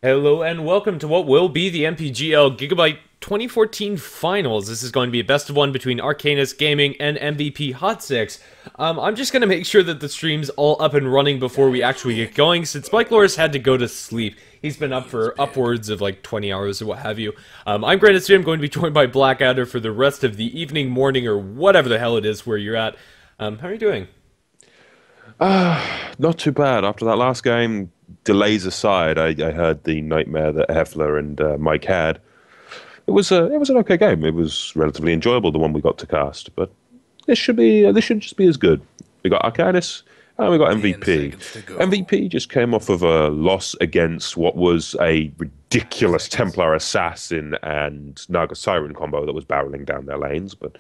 Hello and welcome to what will be the MPGL Gigabyte 2014 Finals. This is going to be a best of one between Arcanys Gaming and MVP.HOT6. I'm just going to make sure that the stream's all up and running before we actually get going, since Mike Loris had to go to sleep. He's been up for upwards of like 20 hours or what have you. I'm Granted, I'm going to be joined by Blackadder for the rest of the evening, morning, or whatever the hell it is where you're at. How are you doing? Not too bad. After that last game, delays aside, I heard the nightmare that Hefla and Mike had. It was an okay game. It was relatively enjoyable, the one we got to cast, but this should just be as good. We got Arcanys and we got MVP. MVP just came off of a loss against what was a ridiculous Templar Assassin and Naga Siren combo that was barreling down their lanes, but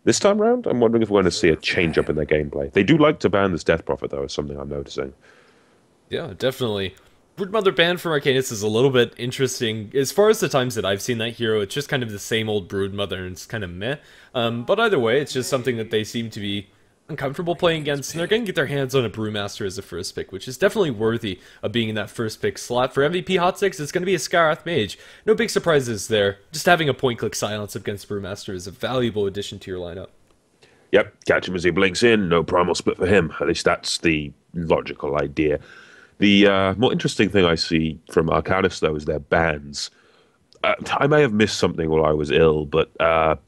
this time round, I'm wondering if we're going to see a change up in their gameplay. They do like to ban this Death Prophet, though, is something I'm noticing. Yeah, definitely. Broodmother ban from Arcanys is a little bit interesting. As far as the times that I've seen that hero, it's just kind of the same old Broodmother, and it's kind of meh. But either way, it's just something that they seem to be uncomfortable playing against, and they're going to get their hands on a Brewmaster as a first pick, which is definitely worthy of being in that first pick slot. For MVP.HOT6, it's going to be a Skarath Mage. No big surprises there. Just having a point-click silence against Brewmaster is a valuable addition to your lineup. Yep, catch him as he blinks in, no primal split for him. At least that's the logical idea. The more interesting thing I see from Arcanus, though, is their bans. I may have missed something while I was ill, but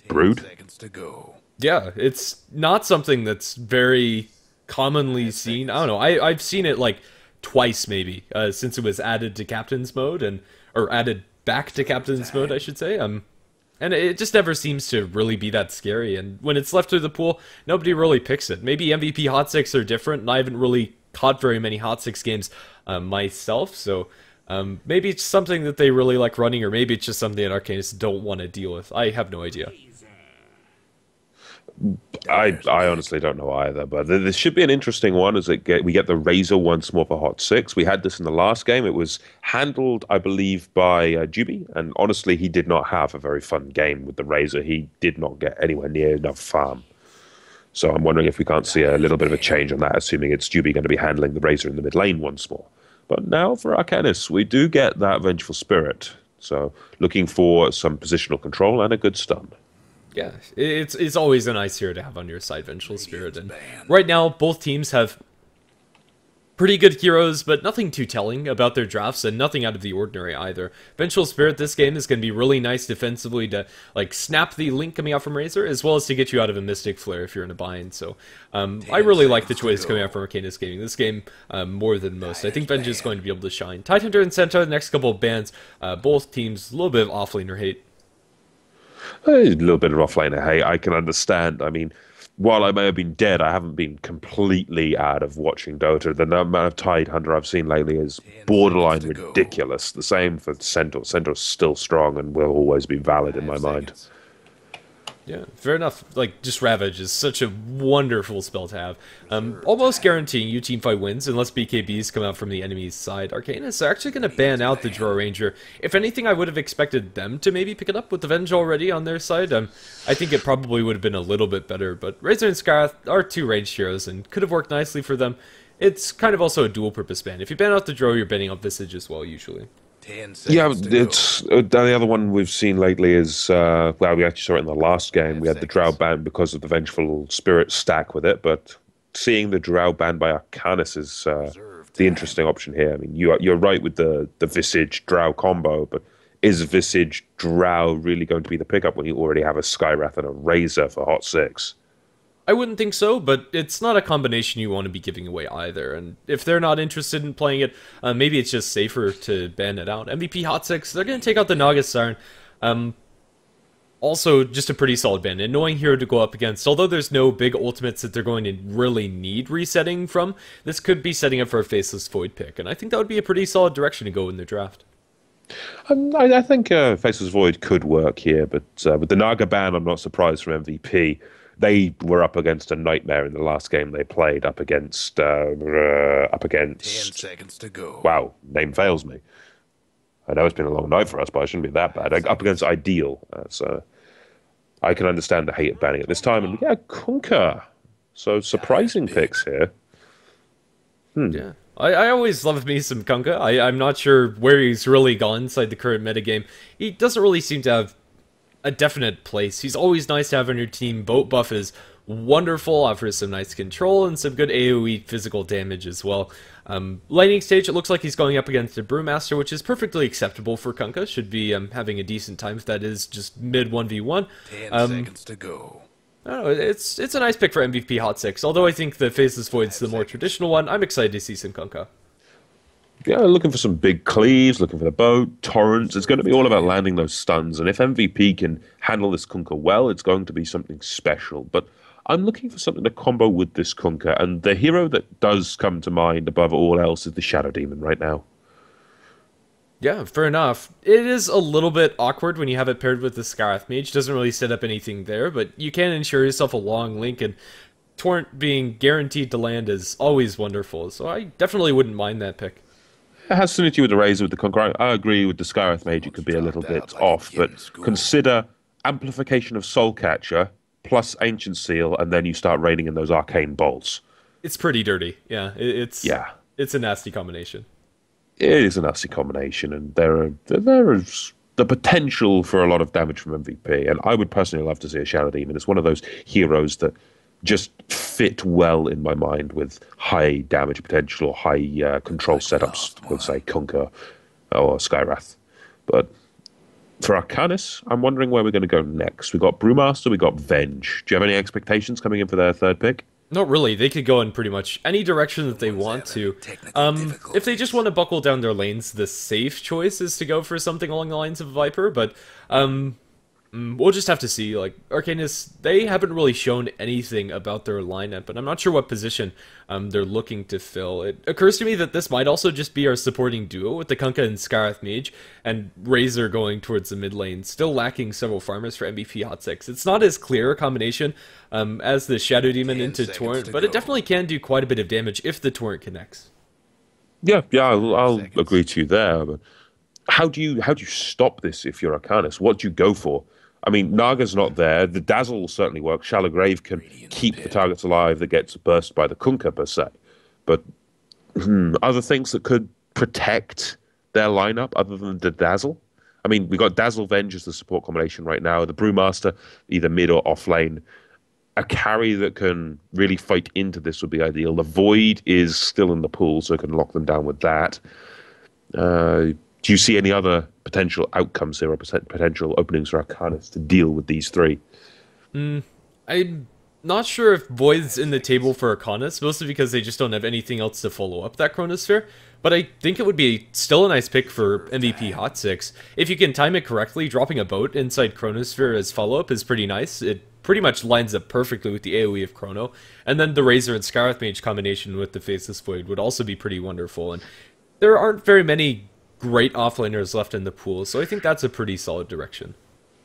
Brood? Seconds to go. Yeah, it's not something that's very commonly seen. I don't know. I've seen it like twice maybe since it was added to Captain's mode or added back to Captain's mode, I should say. And it just never seems to really be that scary. And when it's left through the pool, nobody really picks it. Maybe MVP.HOT6 are different, and I haven't really caught very many HOT6 games myself. So maybe it's something that they really like running, or maybe it's just something that Arcanus don't want to deal with. I have no idea. I honestly don't know either, but this should be an interesting one as we get the Razor once more for HOT6. We had this in the last game. It was handled, I believe, by Juby, and honestly, he did not have a very fun game with the Razor. He did not get anywhere near enough farm. So I'm wondering if we can't see a little bit of a change on that, assuming it's Juby going to be handling the Razor in the mid lane once more. But now for Arcanus, we do get that Vengeful Spirit. So looking for some positional control and a good stun. Yeah, it's always a nice hero to have on your side, Vengeful Spirit. And right now, both teams have pretty good heroes, but nothing too telling about their drafts, and nothing out of the ordinary either. Vengeful Spirit this game is going to be really nice defensively to like snap the link coming out from Razor, as well as to get you out of a Mystic Flare if you're in a bind. So I really like the choice coming out from Arcanus Gaming this game more than most. I think Venge is going to be able to shine. Tidehunter and Centaur, the next couple of bans, both teams a little bit of offlaner hate. A little bit of offlaner hate, I can understand. I mean, while I may have been dead, I haven't been completely out of watching Dota. The amount of Tidehunter I've seen lately is borderline ridiculous. The same for Centaur. Centaur's still strong and will always be valid in my mind. Yeah, fair enough. Like, just Ravage is such a wonderful spell to have. Almost guaranteeing you teamfight wins unless BKBs come out from the enemy's side. Arcanus are actually going to ban out the Draw Ranger. If anything, I would have expected them to maybe pick it up with the Venge already on their side. I think it probably would have been a little bit better, but Razor and Skarath are two ranged heroes and could have worked nicely for them. It's kind of also a dual-purpose ban. If you ban out the Draw, you're banning out Visage as well, usually. Yeah, it's the other one we've seen lately is well, we actually saw it in the last game. We had the Drow ban because of the Vengeful Spirit stack with it, but seeing the Drow banned by Arcanus is the interesting option here. I mean, you're right with the Visage Drow combo, but is Visage Drow really going to be the pickup when you already have a Skywrath and a Razor for HOT6? I wouldn't think so, but it's not a combination you want to be giving away either. And if they're not interested in playing it, maybe it's just safer to ban it out. MVP.HOT6, they're going to take out the Naga Siren. Also, just a pretty solid ban. Annoying hero to go up against. Although there's no big ultimates that they're going to really need resetting from, this could be setting up for a Faceless Void pick. And I think that would be a pretty solid direction to go in their draft. I think Faceless Void could work here, but with the Naga ban, I'm not surprised from MVP. They were up against a nightmare in the last game they played, up against 10 seconds to go. Wow, name fails me. I know it's been a long night for us, but I shouldn't be that bad. Up against Ideal, so I can understand the hate of banning at this time. And yeah, Kunkka. So surprising picks here. Yeah. I always love me some Kunkka. I'm not sure where he's really gone inside the current metagame. He doesn't really seem to have a definite place. He's always nice to have on your team. Boat buff is wonderful, offers some nice control and some good AoE physical damage as well. Lightning stage, it looks like he's going up against a Brewmaster, which is perfectly acceptable for Kunkka. Should be having a decent time if that is just mid 1v1. 10 seconds to go. I don't know, it's a nice pick for MVP.HOT6, although I think the Faceless Void's the more traditional one. I'm excited to see some Kunkka. Yeah, looking for some big cleaves, looking for the boat, torrents. It's going to be all about landing those stuns. And if MVP can handle this Kunkka well, it's going to be something special. But I'm looking for something to combo with this Kunkka. And the hero that does come to mind above all else is the Shadow Demon right now. Yeah, fair enough. It is a little bit awkward when you have it paired with the Scarth Mage. Doesn't really set up anything there, but you can ensure yourself a long link, and Torrent being guaranteed to land is always wonderful. So I definitely wouldn't mind that pick. It has synergy with the Razor, with the Kunkka. I agree with the Scarth Mage, it could be a little bit off, but consider amplification of Soul Catcher plus Ancient Seal, and then you start raining in those arcane bolts. It's pretty dirty. Yeah, it's a nasty combination. It is a nasty combination, and there is the potential for a lot of damage from MVP. And I would personally love to see a Shadow Demon. It's one of those heroes that just fit well in my mind with high damage potential or high control setups with, say, Kunkka or Skywrath. But for Arcanys, I'm wondering where we're going to go next. We got Brewmaster, we got Venge. Do you have any expectations coming in for their third pick? Not really. They could go in pretty much any direction that they want to. If they just want to buckle down their lanes, the safe choice is to go for something along the lines of Viper, but we'll just have to see. Like, Arcanys, they haven't really shown anything about their lineup, and I'm not sure what position they're looking to fill. It occurs to me that this might also just be our supporting duo with the Kunkka and Scarth Mage, and Razor going towards the mid lane, still lacking several farmers for MVP.HOT6. It's not as clear a combination as the Shadow Demon into Torrent, but it definitely can do quite a bit of damage if the Torrent connects. Yeah, I'll agree to you there. But how do you stop this if you're Arcanys? What do you go for? I mean, Naga's not there. The Dazzle will certainly work. Shallow Grave can keep the targets alive that gets burst by the Kunkka, per se. But other things that could protect their lineup other than the Dazzle? I mean, we got Dazzle Venge as the support combination right now. The Brewmaster, either mid or off lane. A carry that can really fight into this would be ideal. The Void is still in the pool, so it can lock them down with that. Do you see any other potential outcomes here or potential openings for Arcanys to deal with these three? I'm not sure if Void's in the table for Arcanys, mostly because they just don't have anything else to follow up that Chronosphere. But I think it would be still a nice pick for MVP.HOT6. If you can time it correctly, dropping a boat inside Chronosphere as follow-up is pretty nice. It pretty much lines up perfectly with the AoE of Chrono. And then the Razor and Scarth Mage combination with the Faceless Void would also be pretty wonderful. And there aren't very many great offlaners left in the pool, so I think that's a pretty solid direction.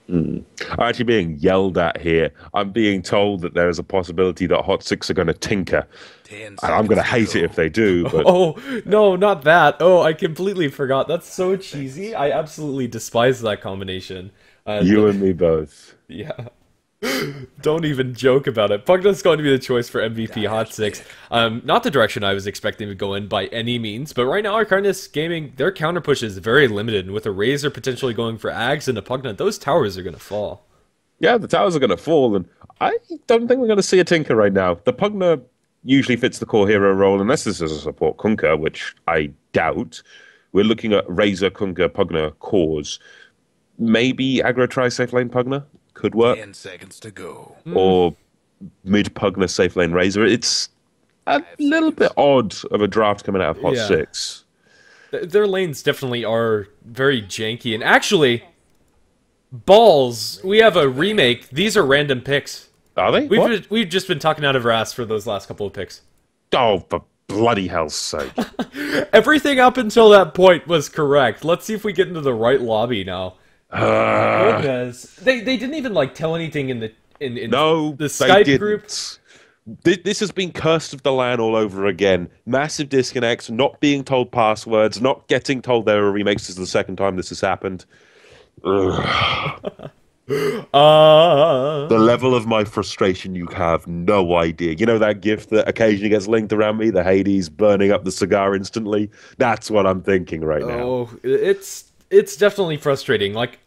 I'm actually being yelled at here. I'm being told that there is a possibility that HOT6 are going to tinker. And I'm going to hate it if they do. But... Oh, no, not that. Oh, I completely forgot. That's so cheesy. I absolutely despise that combination. You and me both. Yeah. Don't even joke about it. Pugna's going to be the choice for MVP.HOT6. Not the direction I was expecting to go in by any means, but right now Arcanys Gaming, their counter push is very limited, and with a Razor potentially going for Ags and a Pugna, those towers are going to fall. Yeah, the towers are going to fall, and I don't think we're going to see a tinker right now. The Pugna usually fits the core hero role, unless this is a support Kunkka, which I doubt. We're looking at Razor, Kunkka, Pugna cores. Maybe aggro try safe lane Pugna could work. 10 seconds to go. Or mid Pugna safe lane Razor. It's a little bit odd of a draft coming out of HOT6. Yeah. Their lanes definitely are very janky, and actually, balls, we have a remake. These are random picks. Are they? We've just been talking out of our ass for those last couple of picks. Oh, for bloody hell's sake. Everything up until that point was correct. Let's see if we get into the right lobby now. Goodness. They didn't even like tell anything in the Skype group. This has been cursed of the LAN all over again. Massive disconnects, not being told passwords, not getting told there are remakes. This is the second time this has happened. The level of my frustration, you have no idea. You know that gif that occasionally gets linked around me, the Hades burning up the cigar instantly? That's what I'm thinking right now. Oh, it's definitely frustrating. Like,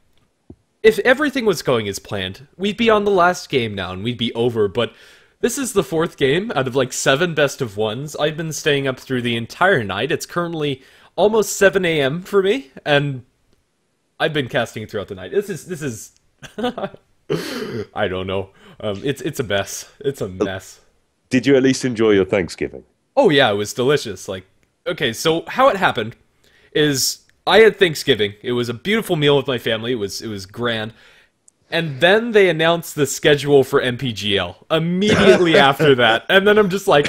if everything was going as planned, we'd be on the last game now and we'd be over, but this is the fourth game out of like 7 best of ones. I've been staying up through the entire night. It's currently almost 7 a.m. for me, and I've been casting throughout the night. This is I don't know. It's a mess. It's a mess. Did you at least enjoy your Thanksgiving? Oh yeah, it was delicious. Like, okay, so how it happened is I had Thanksgiving. It was a beautiful meal with my family. It was grand. And then they announced the schedule for MPGL immediately after that. And then I'm just like,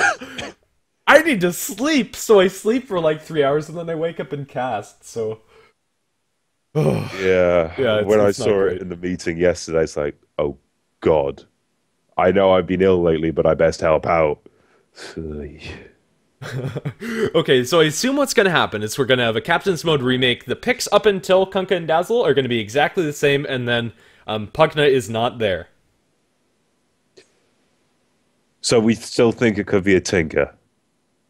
I need to sleep. So I sleep for like 3 hours and then I wake up and cast. So Yeah, when I it's not saw great. it in the meeting yesterday, it's like, oh God, I know I've been ill lately, but I best help out. Okay, so I assume what's going to happen is we're going to have a Captain's Mode remake. The picks up until Kunkka and Dazzle are going to be exactly the same, and then Pugna is not there. So we still think it could be a Tinker.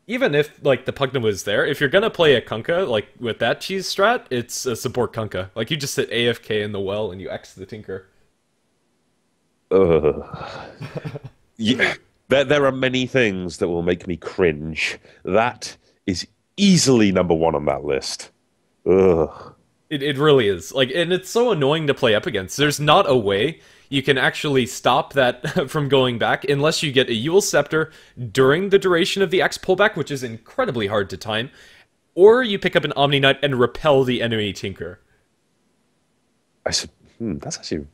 Even if, like, the Pugna was there, if you're going to play a Kunkka, like, with that cheese strat, it's a support Kunkka. Like, you just sit AFK in the well and you X the Tinker. Yeah, there are many things that will make me cringe. That is easily number one on that list. Ugh. It really is. Like, and it's so annoying to play up against. There's not a way you can actually stop that from going back unless you get a Yule Scepter during the duration of the X pullback, which is incredibly hard to time, or you pick up an Omni Knight and repel the enemy Tinker. I said, that's actually...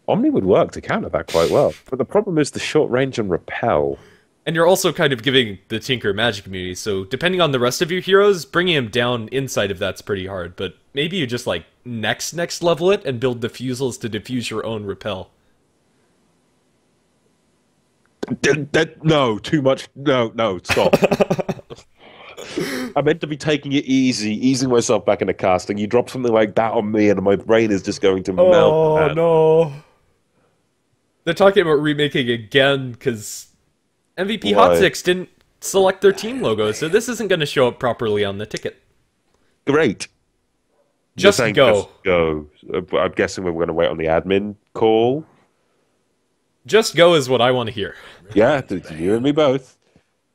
Omni would work to counter that quite well. But the problem is the short range and repel. And you're also kind of giving the Tinker magic immunity, so depending on the rest of your heroes, bringing him down inside of that's pretty hard, but maybe you just, like, next level it and build diffusals to diffuse your own repel. No, too much. No, stop. I meant to be taking it easy, easing myself back into casting. You drop something like that on me and my brain is just going to melt. Oh, no. They're talking about remaking again, because MVP.HOT6 didn't select their team logo, so this isn't going to show up properly on the ticket. Great. Just You're saying go. Just go. I'm guessing we're going to wait on the admin call. Just go is what I want to hear. Yeah, you and me both.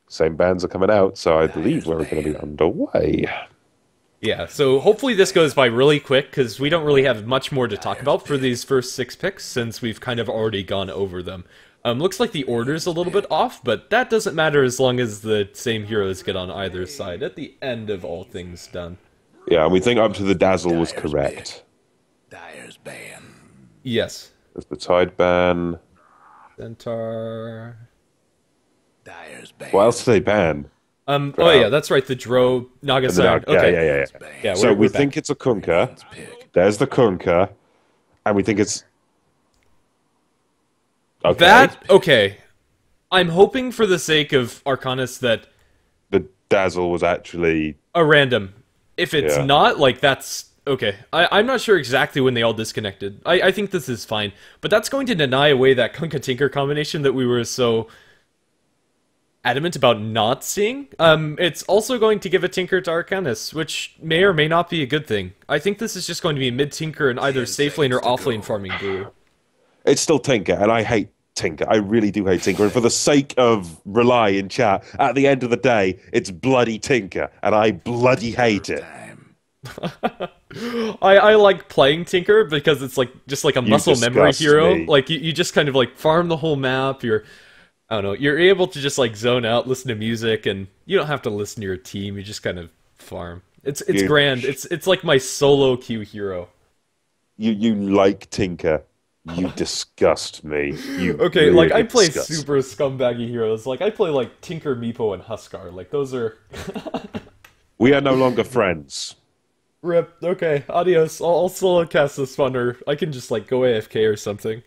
Same bands are coming out, so I believe we're going to be underway. Yeah, so hopefully this goes by really quick, because we don't really have much more to talk about for these first 6 picks, since we've kind of already gone over them. Looks like the order's a little bit off, but that doesn't matter as long as the same heroes get on either side at the end of all things done. Yeah, and we think up to the Dazzle was correct. Dyer's ban. Yes. There's the Tide ban. Centaur... Dyer's ban. What else did they ban? Oh yeah, that's right, the Dro Naga-san. Okay. Yeah. Yeah, So we're we back. think it's a Kunkka. There's the Kunkka. And we think it's... Okay. Okay. I'm hoping for the sake of Arcanys that The Dazzle was actually... a random. If it's Yeah. not, like, that's... Okay. I'm not sure exactly when they all disconnected. I think this is fine. But that's going to deny away that Kunkka-Tinker combination that we were so adamant about not seeing. It's also going to give a Tinker to Arcanys, which may or may not be a good thing. I think this is just going to be mid-Tinker and either 10 safe lane or seconds to off lane go. farming blue. It's still Tinker, and I hate Tinker. I really do hate Tinker. And for the sake of Rely in chat, at the end of the day, it's bloody Tinker, and I bloody hate it. Time. I like playing Tinker because it's like just like a muscle memory disgust hero. me. Like you just kind of like farm the whole map. I don't know, you're able to just like zone out, listen to music, and you don't have to listen to your team. You just kind of farm. It's You- grand. It's like my solo queue hero. You like Tinker. You disgust me. You Okay, really like I play disgust me. super scumbaggy heroes. Like I play like Tinker, Meepo, and Huskar. Like those are We are no longer friends. rip. Okay, adios. I'll solo cast this one, or I can just like go AFK or something.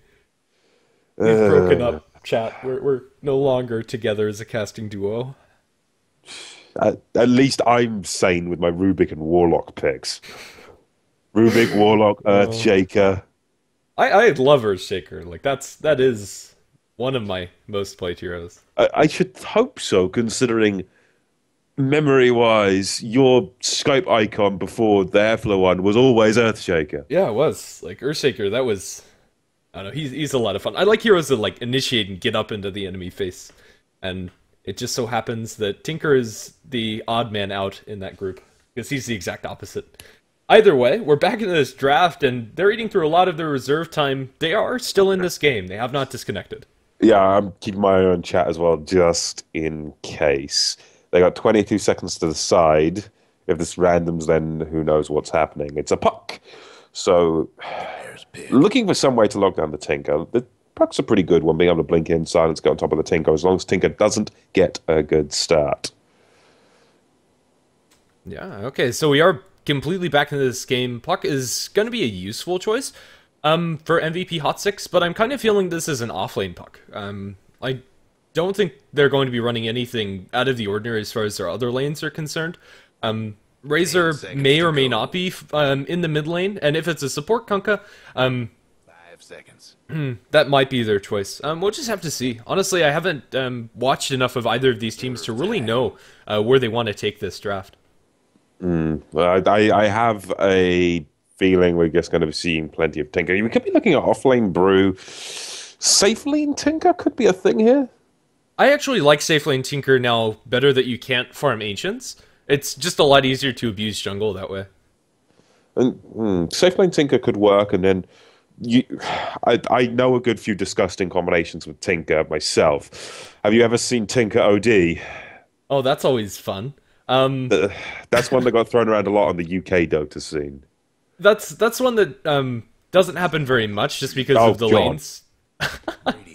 We've broken up, chat. We're no longer together as a casting duo. At least I'm sane with my Rubik and Warlock picks. Rubik, Warlock, Earthshaker. I love Earthshaker. Like that is one of my most played heroes. I should hope so, considering memory-wise, your Skype icon before the Hefla one was always Earthshaker. Yeah, it was. Like Earthshaker, that was I don't know, he's a lot of fun. I like heroes that like initiate and get up into the enemy face. And it just so happens that Tinker is the odd man out in that group. Because he's the exact opposite. Either way, we're back into this draft, and they're eating through a lot of their reserve time. They are still in this game. They have not disconnected. Yeah, I'm keeping my own chat as well, just in case. They got 22 seconds to decide. If this randoms, then who knows what's happening. It's a puck. So, looking for some way to lock down the Tinker. The puck's a pretty good one, being able to blink in, silence, get on top of the Tinker, as long as Tinker doesn't get a good start. Yeah, okay, so we are completely back into this game. Puck is going to be a useful choice for MVP.HOT6, but I'm kind of feeling this is an offlane Puck. I don't think they're going to be running anything out of the ordinary as far as their other lanes are concerned. Razor may or may not be in the mid lane, and if it's a support Kunkka, 5 seconds. that might be their choice. We'll just have to see. Honestly, I haven't watched enough of either of these teams to really know where they want to take this draft. I have a feeling we're just going to be seeing plenty of Tinker. We could be looking at offlane Brew. Safe lane Tinker could be a thing here. I actually like safe lane Tinker now better that you can't farm Ancients. It's just a lot easier to abuse jungle that way. And safe lane Tinker could work, and then I know a good few disgusting combinations with Tinker myself. Have you ever seen Tinker OD? Oh, that's always fun. That's one that got thrown around a lot on the UK Dota scene. That's one that doesn't happen very much just because of the God. lanes.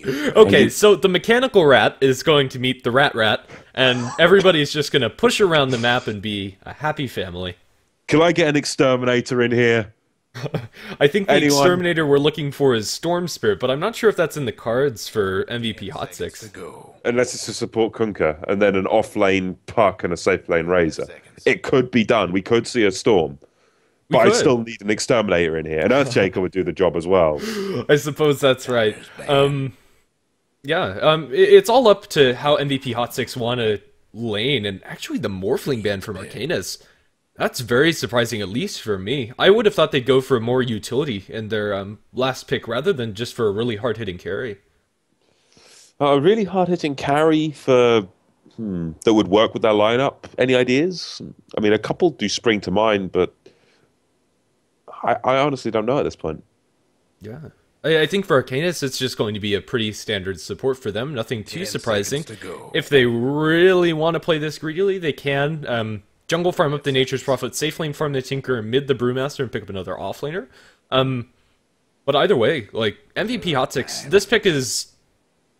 Okay, so the mechanical rat is going to meet the rat, and everybody's just going to push around the map and be a happy family. Can I get an exterminator in here? I think the exterminator we're looking for is Storm Spirit, but I'm not sure if that's in the cards for MVP.HOT6. Unless it's to support Kunkka, and then an off-lane Puck and a safe lane Razor. It could be done. We could see a Storm. But I still need an exterminator in here. An Earthshaker would do the job as well. I suppose that's right. It's all up to how MVP.HOT6 want to lane, and actually the Morphling ban from Arcanys. That's very surprising, at least for me. I would have thought they'd go for more utility in their last pick rather than just for a really hard-hitting carry. A really hard-hitting carry for that would work with their lineup. Any ideas? I mean, a couple do spring to mind, but I honestly don't know at this point. Yeah. I think for Arcanys, it's just going to be a pretty standard support for them. Nothing too surprising. If they really want to play this greedily, they can. Jungle farm up the Nature's Prophet, safe lane farm the Tinker, mid the Brewmaster, and pick up another offlaner. But either way, like, MVP.HOT6, this pick is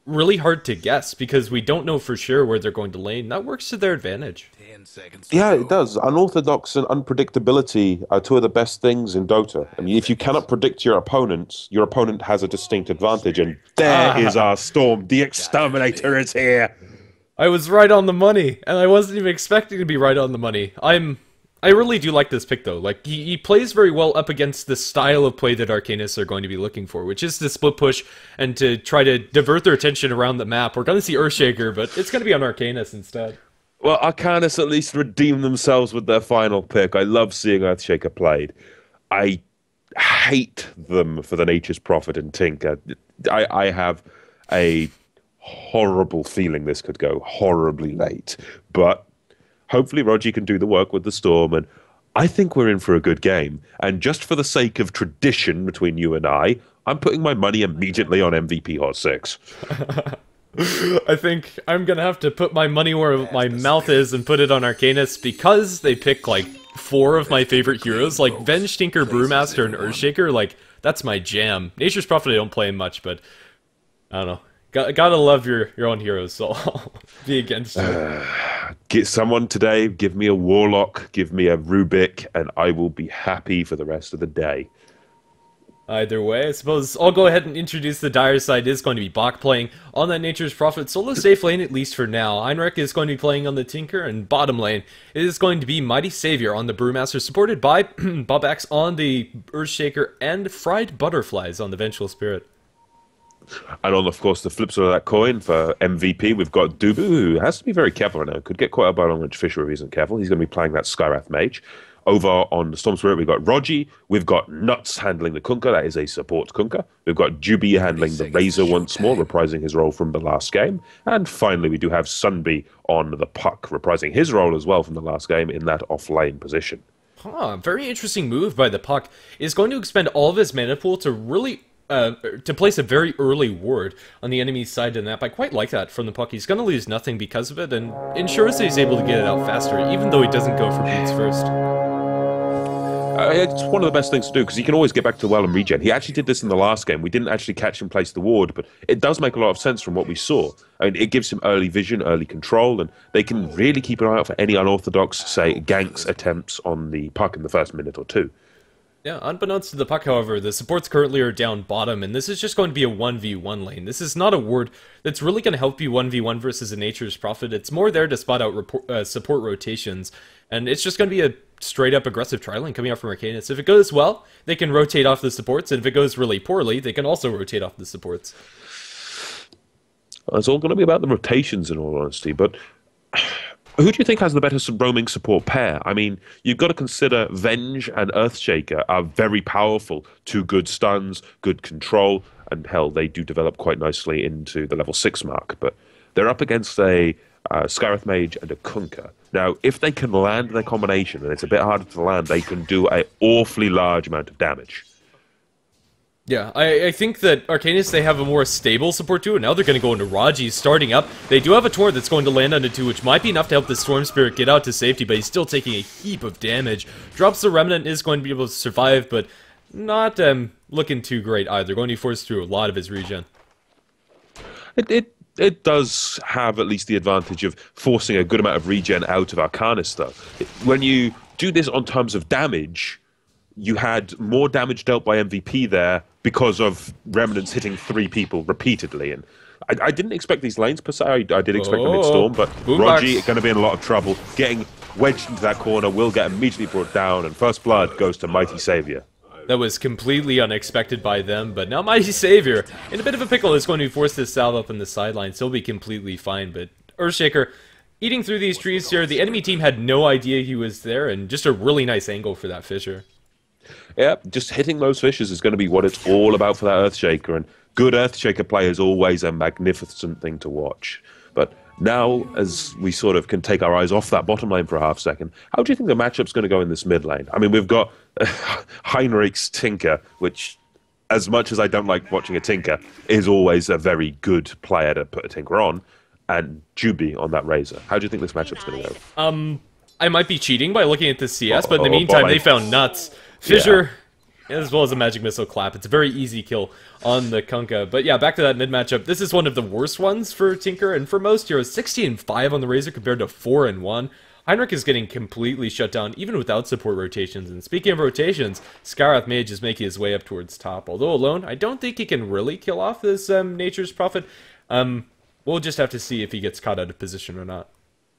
really hard to guess because we don't know for sure where they're going to lane. That works to their advantage. 10 seconds. Yeah, it does. Unorthodox and unpredictability are two of the best things in Dota. I mean, if you cannot predict your opponent has a distinct advantage, and there is our Storm. The Exterminator is here. I was right on the money, and I wasn't even expecting to be right on the money. I really do like this pick, though. Like, he plays very well up against the style of play that Arcanys are going to be looking for, which is to split push and to try to divert their attention around the map. We're going to see Earthshaker, but it's going to be on Arcanys instead. Well, Arcanys at least redeemed themselves with their final pick. I love seeing Earthshaker played. I hate them for the Nature's Prophet and Tinker. I have a horrible feeling this could go horribly late. But hopefully Roger can do the work with the Storm, and I think we're in for a good game. And just for the sake of tradition between you and I'm putting my money immediately on MVP.HOT6. I think I'm gonna have to put my money where my mouth is and put it on Arcanys because they pick like 4 of my favorite heroes, like Venge, Tinker, Brewmaster, and Earthshaker. Like, that's my jam. Nature's Prophet I don't play much, but I don't know. Gotta love your own heroes, so I'll be against you. Get someone today, give me a Warlock, give me a Rubik, and I will be happy for the rest of the day. Either way, I suppose I'll go ahead and introduce the dire side. Is going to be Bach playing on that Nature's Prophet solo safe lane, at least for now. Heinrich is going to be playing on the Tinker, and bottom lane it is going to be Mighty Savior on the Brewmaster, supported by Bobax on the Earthshaker and Fried Butterflies on the Vengeful Spirit. And on, of course, the flip side of that coin for MVP, we've got Dubu, who has to be very careful right now. Could get quite a bite on Rich Fisher if he isn't careful. He's going to be playing that Skywrath Mage. Over on the Storm Spirit, we've got Rogi. We've got Nuts handling the Kunkka. That is a support Kunkka. We've got Jubi handling the Razor once more, reprising his role from the last game. And finally, we do have Sunby on the Puck, reprising his role as well from the last game in that off-lane position. Very interesting move by the Puck. Is going to expend all of his mana pool to really to place a very early ward on the enemy's side in that. I quite like that from the Puck. He's going to lose nothing because of it, and ensures that he's able to get it out faster, even though he doesn't go for boots first. It's one of the best things to do, because he can always get back to the well and regen. He actually did this in the last game. We didn't actually catch him place the ward, but it does make a lot of sense from what we saw. I mean, it gives him early vision, early control, and they can really keep an eye out for any unorthodox, say, ganks attempts on the Puck in the first minute or two. Yeah, unbeknownst to the Puck, however, the supports currently are down bottom, and this is just going to be a 1v1 lane. This is not a ward that's really going to help you 1v1 versus a Nature's Prophet. It's more there to spot out support rotations, and it's just going to be a straight-up aggressive tri-lane coming out from Arcanys. If it goes well, they can rotate off the supports, and if it goes really poorly, they can also rotate off the supports. It's all going to be about the rotations, in all honesty, but who do you think has the better roaming support pair? I mean, you've got to consider Venge and Earthshaker are very powerful. Two good stuns, good control, and hell, they do develop quite nicely into the level 6 mark. But they're up against a Skywrath Mage and a Kunkka. Now, if they can land their combination, and it's a bit harder to land, they can do an awfully large amount of damage. Yeah, I think that Arcanys, they have a more stable support too, and now they're going to go into Raji starting up. They do have a Tor that's going to land onto 2, which might be enough to help the Storm Spirit get out to safety, but he's still taking a heap of damage. Drops the Remnant, is going to be able to survive, but not looking too great either. Going to be forced through a lot of his regen. It does have at least the advantage of forcing a good amount of regen out of Arcanys, though. When you do this on terms of damage, you had more damage dealt by MVP there because of Remnants hitting 3 people repeatedly. And I didn't expect these lanes per se. I did expect them in Storm, but Rogi is going to be in a lot of trouble. Getting wedged into that corner will get immediately brought down, and first blood goes to Mighty Savior. That was completely unexpected by them, but now Mighty Savior, in a bit of a pickle, is going to be forced to salve up in the sidelines. He'll be completely fine, but Earthshaker eating through these trees here. The enemy team had no idea he was there, and just a really nice angle for that Fisher. Yeah, just hitting those fishes is going to be what it's all about for that Earthshaker, and good Earthshaker play is always a magnificent thing to watch. But now, as we sort of can take our eyes off that bottom lane for a half second, how do you think the matchup's going to go in this mid lane? I mean, we've got Heinrich's Tinker, which, as much as I don't like watching a Tinker, is always a very good player to put a Tinker on, and Jubi on that Razor. How do you think this matchup's going to go? I might be cheating by looking at the CS, but in the meantime, they found Nuts. Fisher, as well as a Magic Missile Clap. It's a very easy kill on the Kunkka. But yeah, back to that mid matchup. This is one of the worst ones for Tinker, and for most heroes, 16-5 on the Razor compared to 4-1. Heinrich is getting completely shut down, even without support rotations. And speaking of rotations, Skywrath Mage is making his way up towards top. Although alone, I don't think he can really kill off this Nature's Prophet. We'll just have to see if he gets caught out of position or not.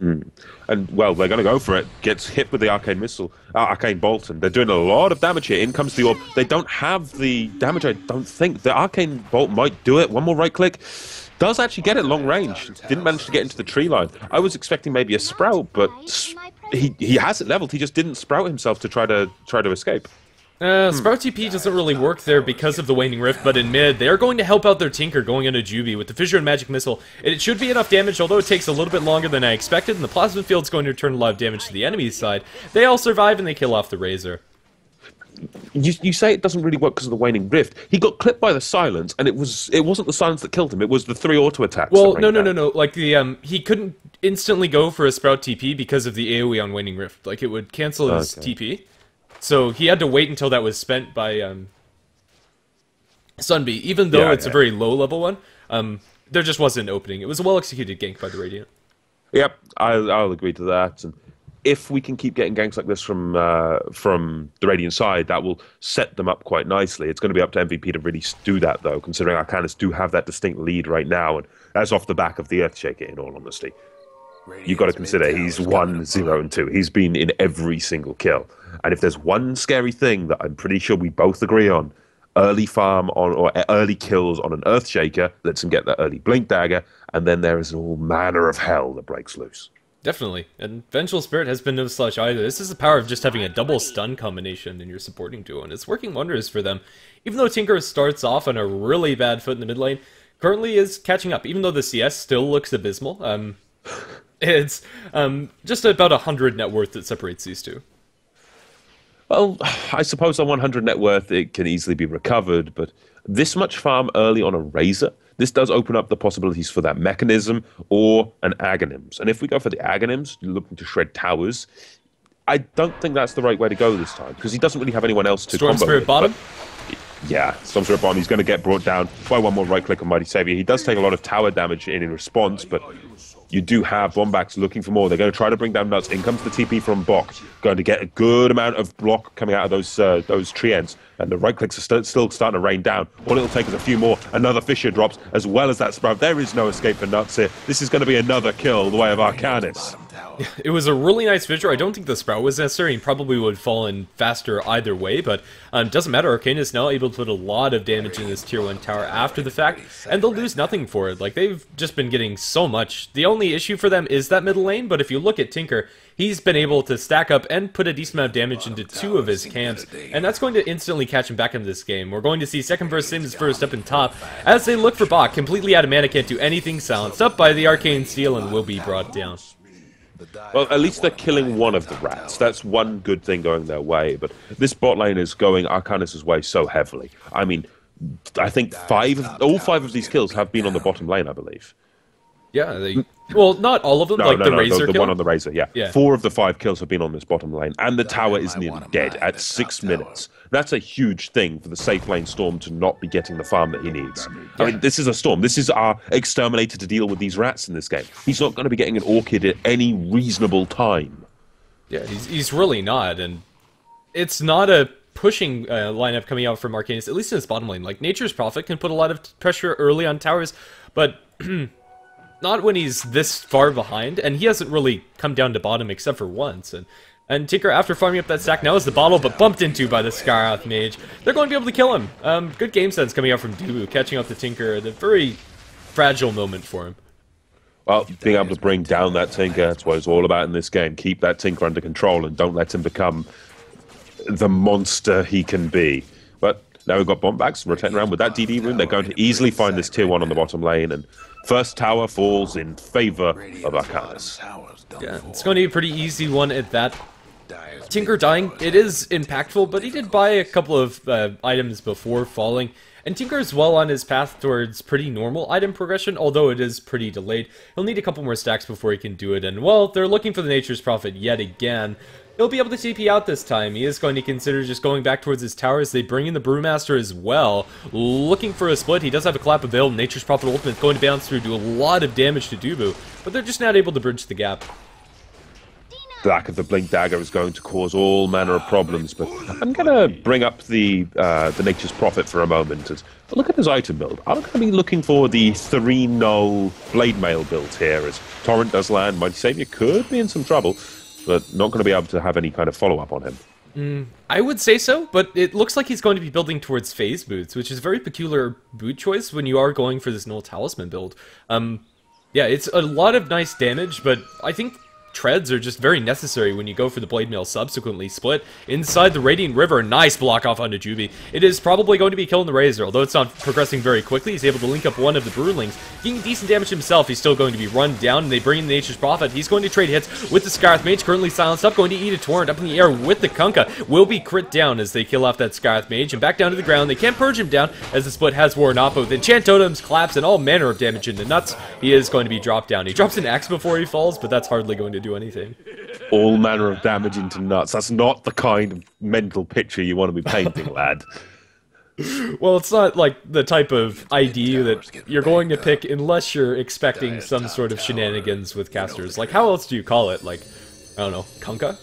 And, well, they're going to go for it. Gets hit with the Arcane Missile, Arcane Bolt, and they're doing a lot of damage here. In comes the Orb. They don't have the damage, I don't think. The Arcane Bolt might do it. One more right click. Does actually get it long range. Didn't manage to get into the tree line. I was expecting maybe a Sprout, but he has it leveled. He just didn't Sprout himself to try to escape. Sprout TP doesn't really work there because of the Waning Rift, but in mid, they're going to help out their Tinker going into Jubi with the Fissure and Magic Missile. It should be enough damage, although it takes a little bit longer than I expected, and the Plasma Field's going to return a lot of damage to the enemy's side. They all survive, and they kill off the Razor. You say it doesn't really work because of the Waning Rift. He got clipped by the Silence, and it wasn't the Silence that killed him, it was the 3 auto attacks. Well, no. Like, he couldn't instantly go for a Sprout TP because of the AoE on Waning Rift. Like, it would cancel his TP. So he had to wait until that was spent by Sunby. Even though it's a very low-level one, there just wasn't an opening. It was a well-executed gank by the Radiant. Yep, I'll agree to that. And if we can keep getting ganks like this from the Radiant side, that will set them up quite nicely. It's going to be up to MVP to really do that, though, considering Arcanys do have that distinct lead right now, and that's off the back of the Earthshaker, in all honesty. You've got to consider he's 1, 0, and 2. He's been in every single kill. And if there's one scary thing that I'm pretty sure we both agree on, early farm on or early kills on an Earthshaker lets him get that early Blink Dagger, and then there is all manner of hell that breaks loose. Definitely, and Vengeful Spirit has been no slouch either. This is the power of just having a double stun combination in your supporting duo, and it's working wonders for them. Even though Tinker starts off on a really bad foot in the mid lane, currently is catching up, even though the CS still looks abysmal. It's just about 100 net worth that separates these two. Well, I suppose on 100 net worth it can easily be recovered, but this much farm early on a Razor, this does open up the possibilities for that Mechanism or an Aghanim's. And if we go for the Aghanim's, looking to shred towers, I don't think that's the right way to go this time, because he doesn't really have anyone else to Storm combo Spirit with, bottom? Yeah, Storm Spirit bottom. He's going to get brought down by one more right-click on Mighty Savior. He does take a lot of tower damage in response, but you do have Bombax looking for more. They're going to try to bring down Nuts. In comes the TP from Bok. Going to get a good amount of block coming out of those tree ends. And the right-clicks are still starting to rain down. All it'll take is a few more. Another Fissure drops, as well as that Sprout. There is no escape for Nuts here. This is going to be another kill the way of Arcanys. It was a really nice Fissure. I don't think the Sprout was necessary and probably would have fallen faster either way, but doesn't matter. Arcanys now able to put a lot of damage in this tier 1 tower after the fact, and they'll lose nothing for it. Like, they've just been getting so much. The only issue for them is that middle lane, but if you look at Tinker, he's been able to stack up and put a decent amount of damage into 2 of his camps, and that's going to instantly catch him back into this game. We're going to see second versus Sims first up in top, as they look for Bok, completely out of mana, can't do anything, silenced up by the Arcane Steel, and will be brought down. Well, at least they're killing one of the rats. That's one good thing going their way. But this bot lane is going Arcanys' way so heavily. I mean, I think all five of these kills have been on the bottom lane, I believe. Yeah, well, not all of them, Razor the kill. one on the Razor, yeah. 4 of the 5 kills have been on this bottom lane, and the tower is nearly dead at 6 minutes. That's a huge thing for the safe lane Storm to not be getting the farm that he needs. I mean, this is a Storm. This is our exterminator to deal with these rats in this game. He's not going to be getting an Orchid at any reasonable time. Yeah, he's really not, and it's not a pushing lineup coming out from Arcanys, at least in his bottom lane. Like, Nature's Prophet can put a lot of pressure early on towers, but not when he's this far behind, and he hasn't really come down to bottom except for once. And Tinker, after farming up that stack, now is the bottle, but bumped into by the Skarath Mage. They're going to be able to kill him. Good game sense coming out from Dubu, catching up to Tinker at a very fragile moment for him. Well, being able to bring down that Tinker, that's what it's all about in this game. Keep that Tinker under control and don't let him become the monster he can be. But now we've got Bombax rotating around with that DD rune. They're going to easily find this tier 1 on the bottom lane, and first tower falls in favor of Arcanys. Yeah, it's going to be a pretty easy one at that. Tinker dying, it is impactful, but he did buy a couple of items before falling. And Tinker is well on his path towards pretty normal item progression, although it is pretty delayed. He'll need a couple more stacks before he can do it, and well, they're looking for the Nature's Prophet yet again. He'll be able to TP out this time. He is going to consider just going back towards his towers. They bring in the Brewmaster as well, looking for a split. He does have a clap available. Nature's Prophet Ultimate going to bounce through, do a lot of damage to Dubu, but they're just not able to bridge the gap. The lack of the Blink Dagger is going to cause all manner of problems, but I'm going to bring up the Nature's Prophet for a moment. Look at his item build. I'm going to be looking for the 3-null Blade Mail build here, as Torrent does land. Mighty Savior could be in some trouble, but not going to be able to have any kind of follow-up on him. I would say so, but it looks like he's going to be building towards phase boots, which is a very peculiar boot choice when you are going for this Null Talisman build. Yeah, it's a lot of nice damage, but I think treads are just very necessary when you go for the Blade Mail subsequently split inside the Radiant River. Nice block off onto Juby. It is probably going to be killing the Razor, although it's not progressing very quickly. He's able to link up one of the Broodlings. Getting decent damage himself, he's still going to be run down, and they bring in the Nature's Prophet. He's going to trade hits with the Skarath Mage, currently silenced up, going to eat a Torrent up in the air with the Kunkka. Will be crit down as they kill off that Skarath Mage, and back down to the ground. They can't purge him down as the split has worn off with Enchant Totems, collapse, and all manner of damage into Nuts. He is going to be dropped down. He drops an axe before he falls, but that's hardly going to do anything. All manner of damage into Nuts. That's not the kind of mental picture you want to be painting, lad. Well, it's not like the type of ID that you're going to pick unless you're expecting some sort of shenanigans with casters. Like, how else do you call it? Like, I don't know, Kunkka?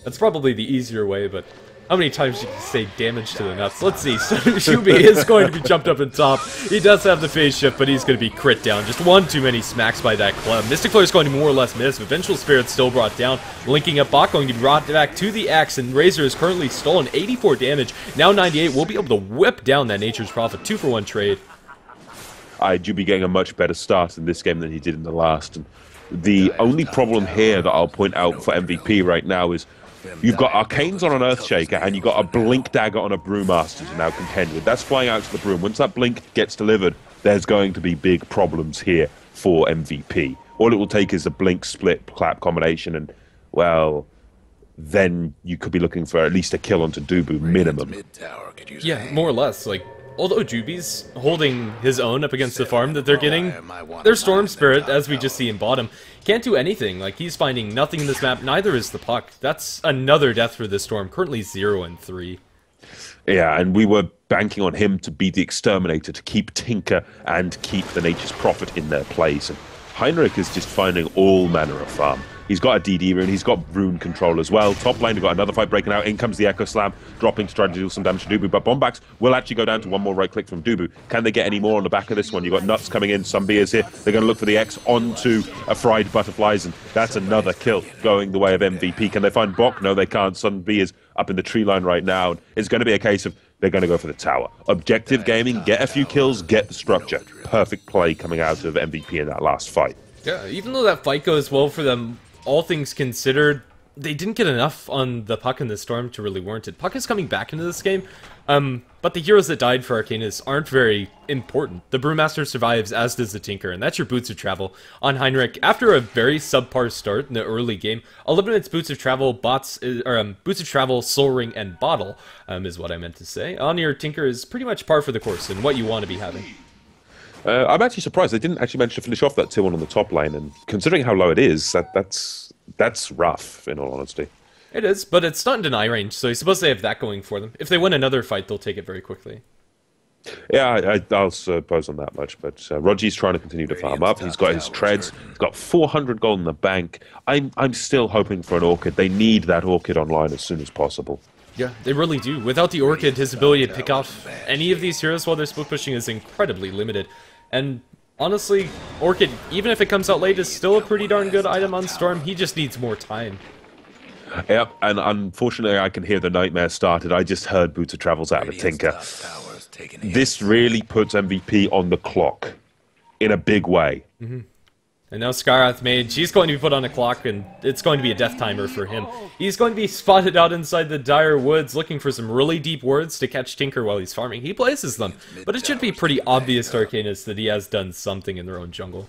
That's probably the easier way, but how many times you can say damage to the nuts? Let's see, so Shubi is going to be jumped up and top. He does have the phase shift, but he's going to be crit down. Just one too many smacks by that club. Mystic Flare is going to more or less miss, but Vengeful Spirit still brought down. Linking up bot, going to be brought back to the X, and Razor is currently stolen 84 damage. Now 98, will be able to whip down that Nature's Prophet. 2-for-1 trade. Jubi getting a much better start in this game than he did in the last. And the only problem here that I'll point out for MVP right now is you've got Arcanes on an Earthshaker, and you've got a Blink Dagger on a Brewmaster to now contend with. That's flying out to the Broom. Once that Blink gets delivered, there's going to be big problems here for MVP. All it will take is a Blink Split Clap combination, and, well, then you could be looking for at least a kill onto Dubu, minimum. Yeah, more or less. Like, although Juby's holding his own up against the farm that they're getting, their Storm Spirit, as we just see in bottom, can't do anything. Like, he's finding nothing in this map, neither is the Puck. That's another death for this Storm, currently 0-3. Yeah, and we were banking on him to be the Exterminator, to keep Tinker and keep the Nature's Prophet in their place. And Heinrich is just finding all manner of farm. He's got a DD rune, he's got rune control as well. Top lane, we've got another fight breaking out. In comes the Echo Slam, dropping to try to do some damage to Dubu. But Bombax will actually go down to one more right click from Dubu. Can they get any more on the back of this one? You've got Nuts coming in, Sunbeer is here. They're going to look for the X onto a Fried Butterflies, and that's another kill going the way of MVP. Can they find Bok? No, they can't. Sunbeer is up in the tree line right now. It's going to be a case of they're going to go for the tower. Objective gaming, get a few kills, get the structure. Perfect play coming out of MVP in that last fight. Yeah, even though that fight goes well for them, all things considered, they didn't get enough on the Puck in the Storm to really warrant it. Puck is coming back into this game, but the heroes that died for Arcanys aren't very important. The Brewmaster survives, as does the Tinker, and that's your Boots of Travel on Heinrich. After a very subpar start in the early game, eliminates Boots of Travel, Boots of Travel, Soul Ring, and Bottle, is what I meant to say. On your Tinker is pretty much par for the course and what you want to be having. I'm actually surprised they didn't actually manage to finish off that 2-1 on the top lane, and considering how low it is, that's rough, in all honesty. It is, but it's not in deny range, so you're supposed to have that going for them. If they win another fight, they'll take it very quickly. Yeah, I'll suppose on that much, but Rogi's trying to continue to farm up. He's got his treads. He's got 400 gold in the bank. I'm still hoping for an Orchid. They need that Orchid online as soon as possible. Yeah, they really do. Without the Orchid, his ability to pick off any of these heroes while they're split pushing is incredibly limited. And honestly, Orchid, even if it comes out late, is still a pretty darn good item on Storm. He just needs more time. Yep, and unfortunately I can hear the nightmare started. I just heard Boots of Travel's out of a Tinker. This really puts MVP on the clock in a big way. Mm-hmm. And now Skarath Mage, she's going to be put on a clock, and it's going to be a death timer for him. He's going to be spotted out inside the Dire Woods, looking for some really deep wards to catch Tinker while he's farming. He places them, but it should be pretty obvious to Arcanys that he has done something in their own jungle.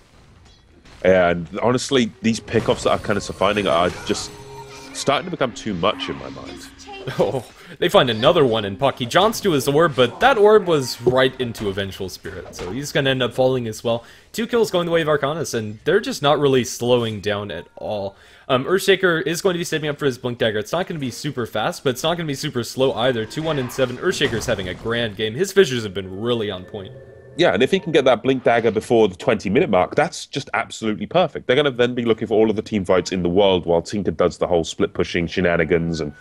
And honestly, these pickoffs that Arcanys are finding are just starting to become too much in my mind. Oh, they find another one in Puck. He jaunts to his orb, but that orb was right into a Vengeful Spirit, so he's going to end up falling as well. 2 kills going the way of Arcanys, and they're just not really slowing down at all. Earthshaker is going to be saving up for his Blink Dagger. It's not going to be super fast, but it's not going to be super slow either. 2-1-7. Earthshaker's having a grand game. His fissures have been really on point. Yeah, and if he can get that Blink Dagger before the 20-minute mark, that's just absolutely perfect. They're going to then be looking for all of the team fights in the world while Tinker does the whole split-pushing shenanigans, and,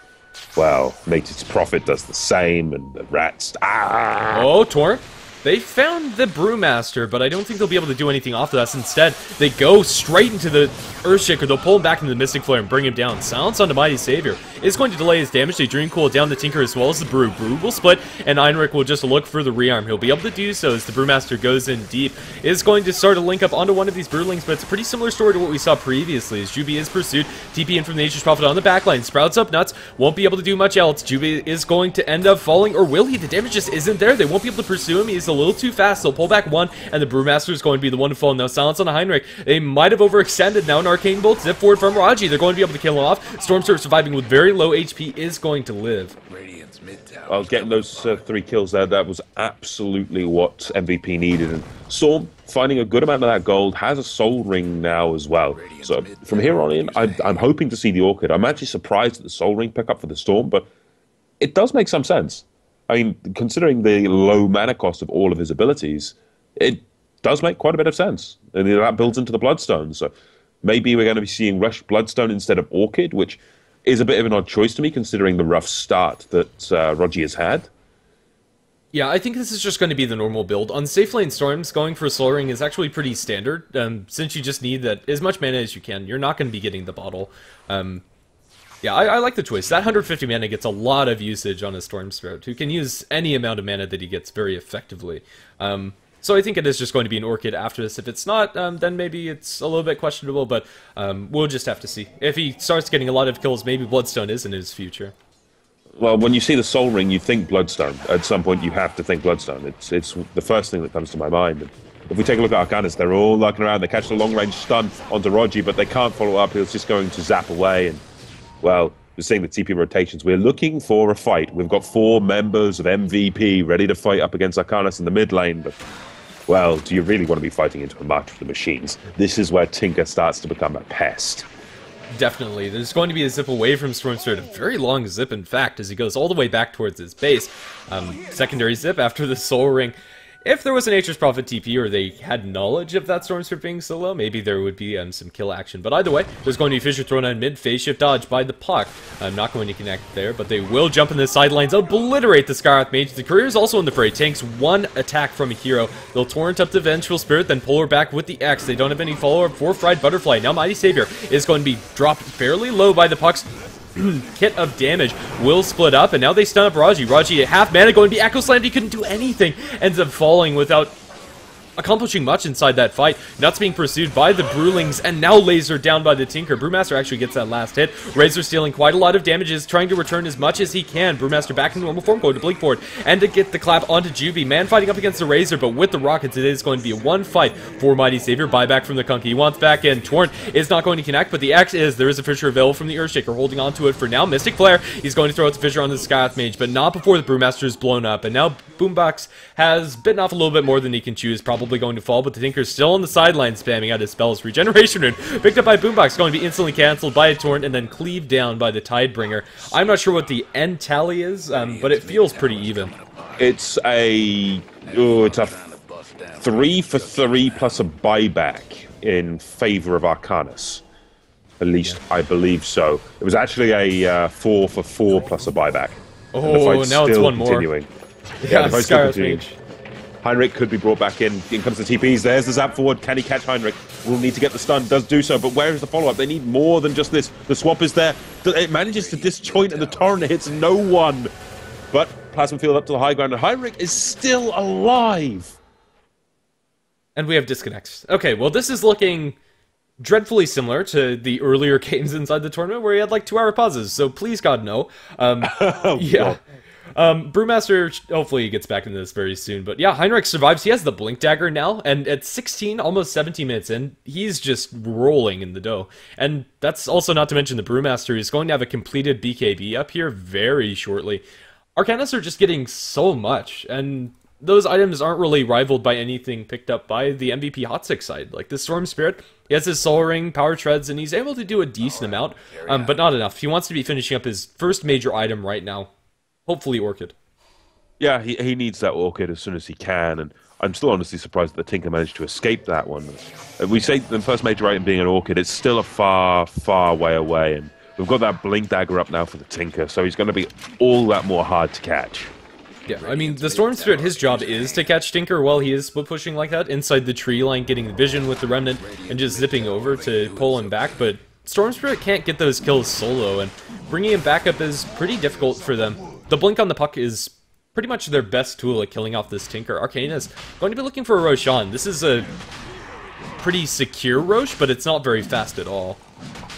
well, Nature's Prophet does the same, and the rats... Ah! Oh, Torrent. They found the Brewmaster, but I don't think they'll be able to do anything off of us. Instead, they go straight into the Earthshaker. They'll pull him back into the Mystic Flare and bring him down. Silence on the Mighty Savior is going to delay his damage. They Dream Cool down the Tinker as well as the Brew. Brew will split, and Heinrich will just look for the rearm. He'll be able to do so as the Brewmaster goes in deep. Is going to start a link up onto one of these Brewlings, but it's a pretty similar story to what we saw previously, as Juby is pursued. TP in from Nature's Prophet on the backline. Sprouts up Nuts. Won't be able to do much else. Juby is going to end up falling, or will he? The damage just isn't there. They won't be able to pursue him. He's a little too fast. They'll pull back one, and the Brewmaster is going to be the one to fall. Now Silence on the Heinrich. They might have overextended. Now an Arcane Bolt. Zip forward from Raji. They're going to be able to kill him off. Stormserver surviving with very low HP is going to live. Well, getting those 3 kills there, that was absolutely what MVP needed. And Storm, finding a good amount of that gold, has a Soul Ring now as well. So from here on in, I'm hoping to see the Orchid. I'm actually surprised at the Soul Ring pickup for the Storm, but it does make some sense. I mean, considering the low mana cost of all of his abilities, it does make quite a bit of sense. And that builds into the Bloodstone. So maybe we're going to be seeing Rush Bloodstone instead of Orchid, which is a bit of an odd choice to me, considering the rough start that Rogi has had. Yeah, I think this is just going to be the normal build. On safe lane Storms, going for Soul Ring is actually pretty standard, since you just need that as much mana as you can. You're not going to be getting the bottle. Yeah, I like the choice. That 150 mana gets a lot of usage on a Storm Spirit, who can use any amount of mana that he gets very effectively. So I think it is just going to be an Orchid after this. If it's not, then maybe it's a little bit questionable, but we'll just have to see. If he starts getting a lot of kills, maybe Bloodstone is in his future. Well, when you see the Soul Ring, you think Bloodstone. At some point, you have to think Bloodstone. It's the first thing that comes to my mind. And if we take a look at Arcanys, they're all lurking around. They catch the long-range stun onto Rogi, but they can't follow up. It's just going to zap away. And, well, we're seeing the TP rotations. We're looking for a fight. We've got 4 members of MVP ready to fight up against Arcanys in the mid lane, but, well, do you really want to be fighting into a March of the Machines? This is where Tinker starts to become a pest. Definitely. There's going to be a zip away from Storm Spirit, a very long zip, in fact, as he goes all the way back towards his base. Secondary zip after the Soul Ring. If there was a Nature's Prophet TP, or they had knowledge of that Storm Spirit being so low, maybe there would be some kill action. But either way, there's going to be Fissure thrown on mid, phase shift dodge by the puck. I'm not going to connect there, but they will jump in the sidelines, obliterate the Skyroth Mage. The Courier is also in the fray, tanks 1 attack from a hero. They'll torrent up the Vengeful Spirit, then pull her back with the X. They don't have any follow-up for Fried Butterfly. Now Mighty Savior is going to be dropped fairly low by the puck's kit of damage. Will split up, and now they stun up Raji. Raji at half mana, going to be Echo Slammed. He couldn't do anything. Ends up falling without accomplishing much inside that fight. Nuts being pursued by the Brewlings, and now lasered down by the Tinker. Brewmaster actually gets that last hit. Razor stealing quite a lot of damages, trying to return as much as he can. Brewmaster back in normal form, going to blink forward, and to get the clap onto Juby. Man fighting up against the Razor, but with the Rockets, it is going to be a one fight for Mighty Savior. Buyback from the Kunky. He wants back in. Torrent is not going to connect, but the X is. There is a Fissure available from the Earthshaker, holding on to it for now. Mystic Flare, he's going to throw out the Fissure on the Skyroth Mage, but not before the Brewmaster is blown up. And now Boombox has bitten off a little bit more than he can chew, is probably going to fall, but the Tinker's still on the sideline spamming out his spells. Regeneration Rune picked up by Boombox, going to be instantly cancelled by a Torrent and then cleaved down by the Tidebringer. I'm not sure what the end tally is, but it feels pretty even. It's a 3 for 3 plus a buyback in favor of Arcanys. At least I believe so. It was actually a 4 for 4 plus a buyback. Oh, now it's one continuing. More. Yeah, the fight's still continuing. Heinrich could be brought back in. In comes the TPs. There's the zap forward. Can he catch Heinrich? Will need to get the stun. Does do so. But where is the follow-up? They need more than just this. The swap is there. It manages to disjoint, and the torrent hits no one. But Plasma Field up to the high ground, and Heinrich is still alive. And we have disconnects. Okay, well, this is looking dreadfully similar to the earlier games inside the tournament where he had like 2-hour pauses. So please, God, no. Yeah. Brewmaster, hopefully he gets back into this very soon. But yeah, Heinrich survives. He has the Blink Dagger now, and at 16, almost 17 minutes in, he's just rolling in the dough. And that's also not to mention the Brewmaster is going to have a completed BKB up here very shortly. Arcanys are just getting so much, and those items aren't really rivaled by anything picked up by the MVP.HOT6 side. Like the Storm Spirit, he has his Soul Ring, Power Treads, and he's able to do a decent amount, but not enough. He wants to be finishing up his first major item right now. Hopefully Orchid. Yeah, he needs that Orchid as soon as he can, and I'm still honestly surprised that the Tinker managed to escape that one. We say the first major item being an Orchid, it's still a far, far way away, and we've got that Blink Dagger up now for the Tinker, so he's going to be all that more hard to catch. Yeah, I mean, the Storm Spirit, his job is to catch Tinker while he is split pushing like that, inside the tree line, getting the vision with the Remnant, and just zipping over to pull him back, but Storm Spirit can't get those kills solo, and bringing him back up is pretty difficult for them. The Blink on the puck is pretty much their best tool at killing off this Tinker. Arcanys going to be looking for a Roshan. This is a pretty secure Rosh, but it's not very fast at all.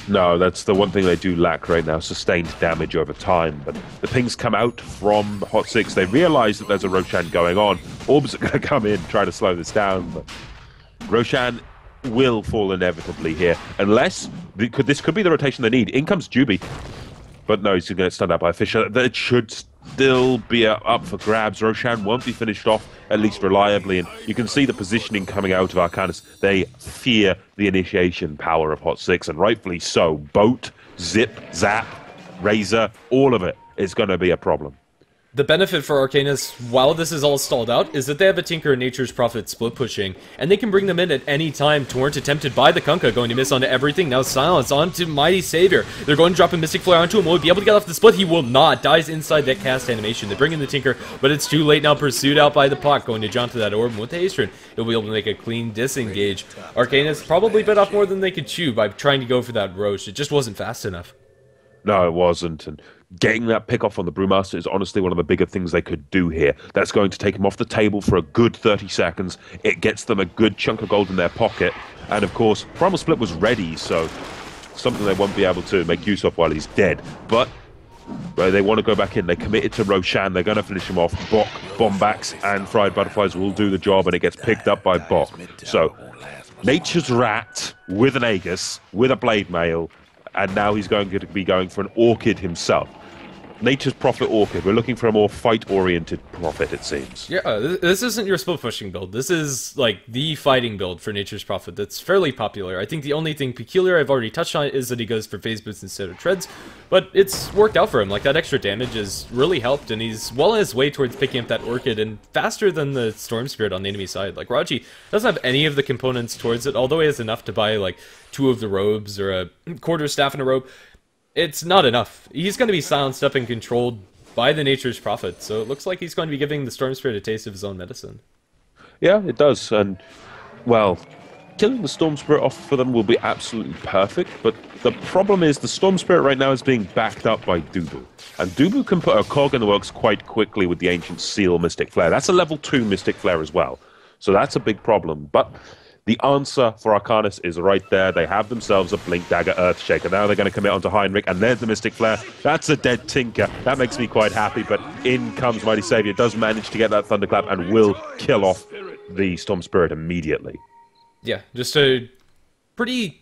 No, that's the one thing they do lack right now, sustained damage over time. But the pings come out from HOT6. They realize that there's a Roshan going on. Orbs are going to come in, try to slow this down. But Roshan will fall inevitably here. Unless, this could be the rotation they need. In comes Juby. But no, he's going to get stunned out by a Fissure. It should still be up for grabs. Roshan won't be finished off, at least reliably. And you can see the positioning coming out of Arcanys. They fear the initiation power of HOT6, and rightfully so. Boat, Zip, Zap, Razor, all of it is going to be a problem. The benefit for Arcanys, while this is all stalled out, is that they have a Tinker and Nature's Prophet split pushing, and they can bring them in at any time. Torrent attempted by the Kunkka, going to miss onto everything. Now Silence onto Mighty Savior. They're going to drop a Mystic Flare onto him. Will he be able to get off the split? He will not. Dies inside that cast animation. They bring in the Tinker, but it's too late now. Pursued out by the Pot, going to jump to that orb. And with the Haste Rune, he'll be able to make a clean disengage. Arcanys probably bit off more than they could chew by trying to go for that Roche. It just wasn't fast enough. No, it wasn't. And getting that pick off on the Brewmaster is honestly one of the bigger things they could do here. That's going to take him off the table for a good 30 seconds. It gets them a good chunk of gold in their pocket. And of course, Primal Split was ready, so something they won't be able to make use of while he's dead. But they want to go back in. They committed to Roshan. They're going to finish him off. Bok, Bombax, and Fried Butterflies will do the job, and it gets picked up by Bok. So, Nature's Rat with an Aegis, with a Blade Mail, and now he's going to be going for an Orchid himself. Nature's Prophet Orchid. We're looking for a more fight-oriented Prophet, it seems. Yeah, this isn't your split pushing build. This is, like, the fighting build for Nature's Prophet that's fairly popular. I think the only thing peculiar I've already touched on is that he goes for phase boots instead of treads, but it's worked out for him. Like, that extra damage has really helped, and he's well on his way towards picking up that Orchid, and faster than the Storm Spirit on the enemy side. Like, Raji doesn't have any of the components towards it, although he has enough to buy, like, 2 of the robes or a quarter staff and a robe. It's not enough. He's going to be silenced up and controlled by the Nature's Prophet, so it looks like he's going to be giving the Storm Spirit a taste of his own medicine. Yeah, it does, and, well, killing the Storm Spirit off for them will be absolutely perfect, but the problem is the Storm Spirit right now is being backed up by Dubu. And Dubu can put a cog in the works quite quickly with the Ancient Seal Mystic Flare. That's a level 2 Mystic Flare as well, so that's a big problem, but the answer for Arcanys is right there. They have themselves a Blink Dagger Earthshaker. Now they're going to commit onto Heinrich, and there's the Mystic Flare. That's a dead Tinker. That makes me quite happy, but in comes Mighty Savior. Does manage to get that Thunderclap and will kill off the Storm Spirit immediately. Yeah, just a pretty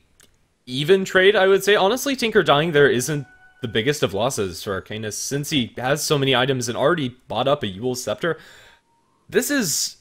even trade, I would say. Honestly, Tinker dying there isn't the biggest of losses for Arcanys, since he has so many items and already bought up a Yule Scepter. This is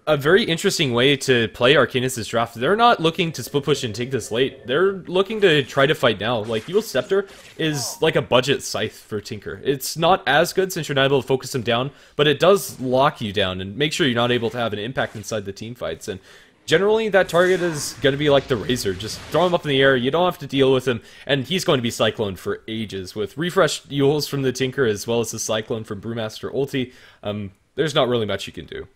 a very interesting way to play Arcanys' draft. They're not looking to split push and take this late. They're looking to try to fight now. Like, Yule Scepter is like a budget scythe for Tinker. It's not as good since you're not able to focus him down, but it does lock you down and make sure you're not able to have an impact inside the team fights. And generally, that target is going to be like the Razor. Just throw him up in the air, you don't have to deal with him, and he's going to be Cyclone for ages. With refreshed Yules from the Tinker as well as the Cyclone from Brewmaster ulti, there's not really much you can do.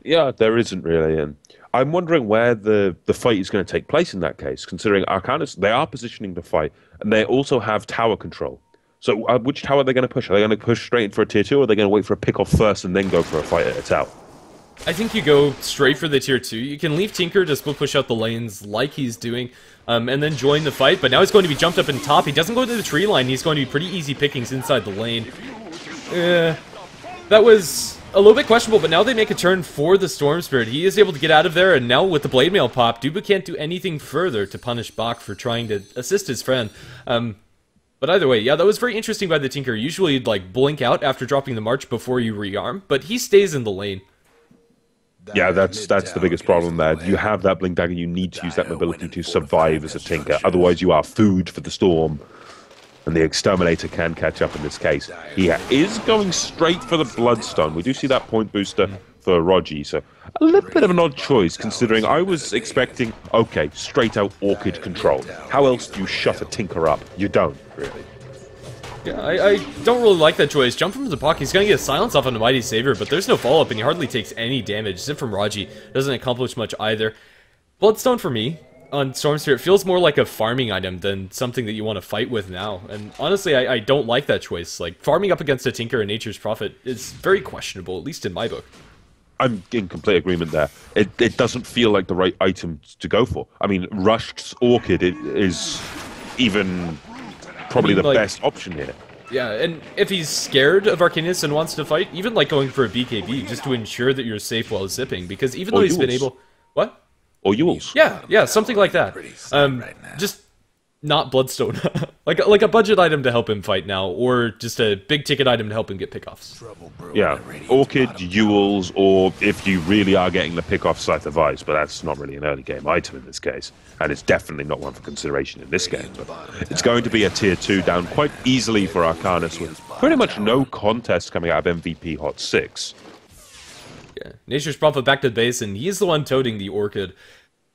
Yeah, there isn't really, and I'm wondering where the fight is going to take place in that case, considering Arcanys, they are positioning to fight, and they also have tower control. So which tower are they going to push? Are they going to push straight in for a tier 2, or are they going to wait for a pick-off first and then go for a fight at a tower? I think you go straight for the tier 2. You can leave Tinker to split push out the lanes like he's doing, and then join the fight, but now he's going to be jumped up in top. He doesn't go to the tree line, he's going to be pretty easy pickings inside the lane. That was a little bit questionable, but now they make a turn for the Storm Spirit. He is able to get out of there, and now with the Blade Mail pop, Dubu can't do anything further to punish Bok for trying to assist his friend. But either way, yeah, that was very interesting by the Tinker. Usually you'd, like, blink out after dropping the March before you rearm, but he stays in the lane. Yeah, that's the biggest problem there. You have that Blink Dagger, you need to use that mobility to survive as a Tinker. Otherwise you are food for the Storm. And the Exterminator can catch up in this case. He is going straight for the Bloodstone. We do see that point booster for Rogi, so a little bit of an odd choice, considering I was expecting, okay, straight out Orchid control. How else do you shut a Tinker up? You don't, really. Yeah, I don't really like that choice. Jump from the pocket, he's going to get a silence off on the Mighty Savior, but there's no follow-up, and he hardly takes any damage. Zip from Raji doesn't accomplish much either. Bloodstone for me on Storm Spirit feels more like a farming item than something that you want to fight with now. And honestly, I don't like that choice. Like, farming up against a Tinker and Nature's Prophet is very questionable, at least in my book. I'm in complete agreement there. It doesn't feel like the right item to go for. I mean, Rush's Orchid is even probably the best option here. Yeah, and if he's scared of Arcanys and wants to fight, even like going for a BKB just to ensure that you're safe while zipping, because even though he's been able... What? Or Yules. Yeah, something like that. Just not Bloodstone. like a budget item to help him fight now, or just a big ticket item to help him get pickoffs. Yeah, Orchid, Ewel's, or if you really are getting the pick off Scythe of Ice, but that's not really an early game item in this case, and it's definitely not one for consideration in this game. But it's going to be a tier 2 down quite easily for Arcanys, with pretty much no contest coming out of MVP.HOT6. Yeah, Nature's Prophet back to the base, and he's the one toting the Orchid.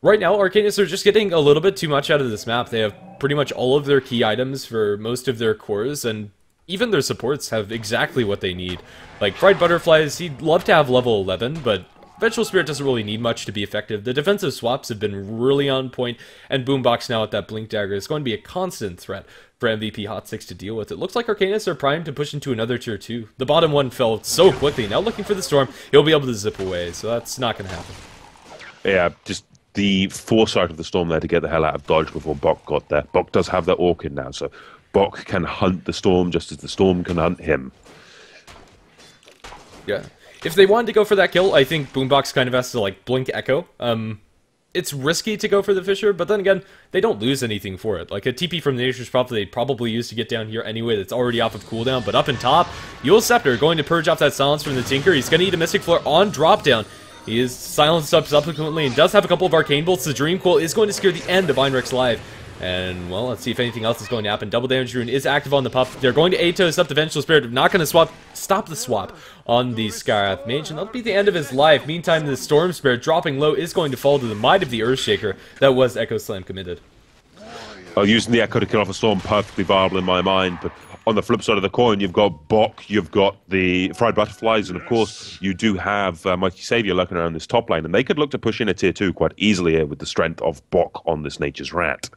Right now, Arcanys are just getting a little bit too much out of this map. They have pretty much all of their key items for most of their cores, and even their supports have exactly what they need. Like, Fried Butterflies, he'd love to have level 11, but Vengeful Spirit doesn't really need much to be effective. The defensive swaps have been really on point, and Boombox now with that Blink Dagger is going to be a constant threat for MVP.HOT6 to deal with. It looks like Arcanys are primed to push into another tier 2. The bottom one fell so quickly. Now looking for the Storm, he'll be able to zip away, so that's not going to happen. Yeah, just the foresight of the Storm there to get the hell out of dodge before Bok got there. Bok does have that Orchid now, so Bok can hunt the Storm just as the Storm can hunt him. Yeah. If they wanted to go for that kill, I think Boombox kind of has to, like, blink Echo. It's risky to go for the Fissure, but then again, they don't lose anything for it. Like, a TP from the Nature's Prophet they'd probably use to get down here anyway that's already off of cooldown, but up in top, Yule Scepter going to purge off that silence from the Tinker. He's going to eat a Mystic Flare on drop down. He is silenced up subsequently and does have a couple of Arcane Bolts. The Dream Coil is going to scare the end of Einrich's life. And, well, let's see if anything else is going to happen. Double Damage Rune is active on the pup. They're going to Atos up the Vengeful Spirit. Not going to stop the swap on the Skyrath Mage, and that'll be the end of his life. Meantime, the Storm Spirit dropping low is going to fall to the might of the Earthshaker. That was Echo Slam committed. Using the Echo to kill off a Storm, perfectly viable in my mind, but on the flip side of the coin, you've got Bok, you've got the Fried Butterflies, and of course, you do have Mighty Savior lurking around this top lane, and they could look to push in a tier 2 quite easily here with the strength of Bok on this Nature's Rat.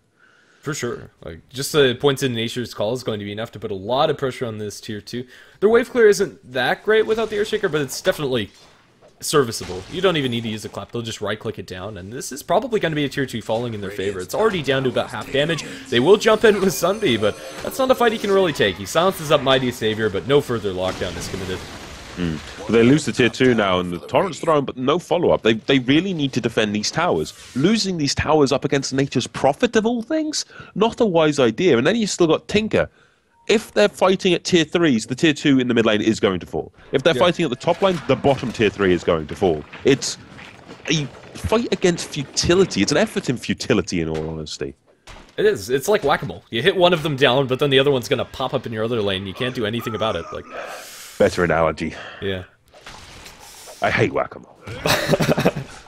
For sure. Like, just the points in Nature's Call is going to be enough to put a lot of pressure on this tier 2. Their wave clear isn't that great without the Earthshaker, but it's definitely serviceable. You don't even need to use a clap, they'll just right-click it down, and this is probably going to be a tier 2 falling in their favor. It's already down to about half damage. They will jump in with Sunbee, but that's not a fight he can really take. He silences up Mighty Savior, but no further lockdown is committed. But they lose the tier 2 now, and the Torrent's thrown, but no follow-up. They really need to defend these towers. Losing these towers up against Nature's Prophet of all things? Not a wise idea. And then you've still got Tinker. If they're fighting at tier 3s, the tier 2 in the mid lane is going to fall. If they're fighting at the top lane, the bottom tier 3 is going to fall. It's a fight against futility. It's an effort in futility, in all honesty. It is. It's like whack-a-mole. You hit one of them down, but then the other one's going to pop up in your other lane. You can't do anything about it. Like, better analogy. Yeah. I hate whack-a-mole.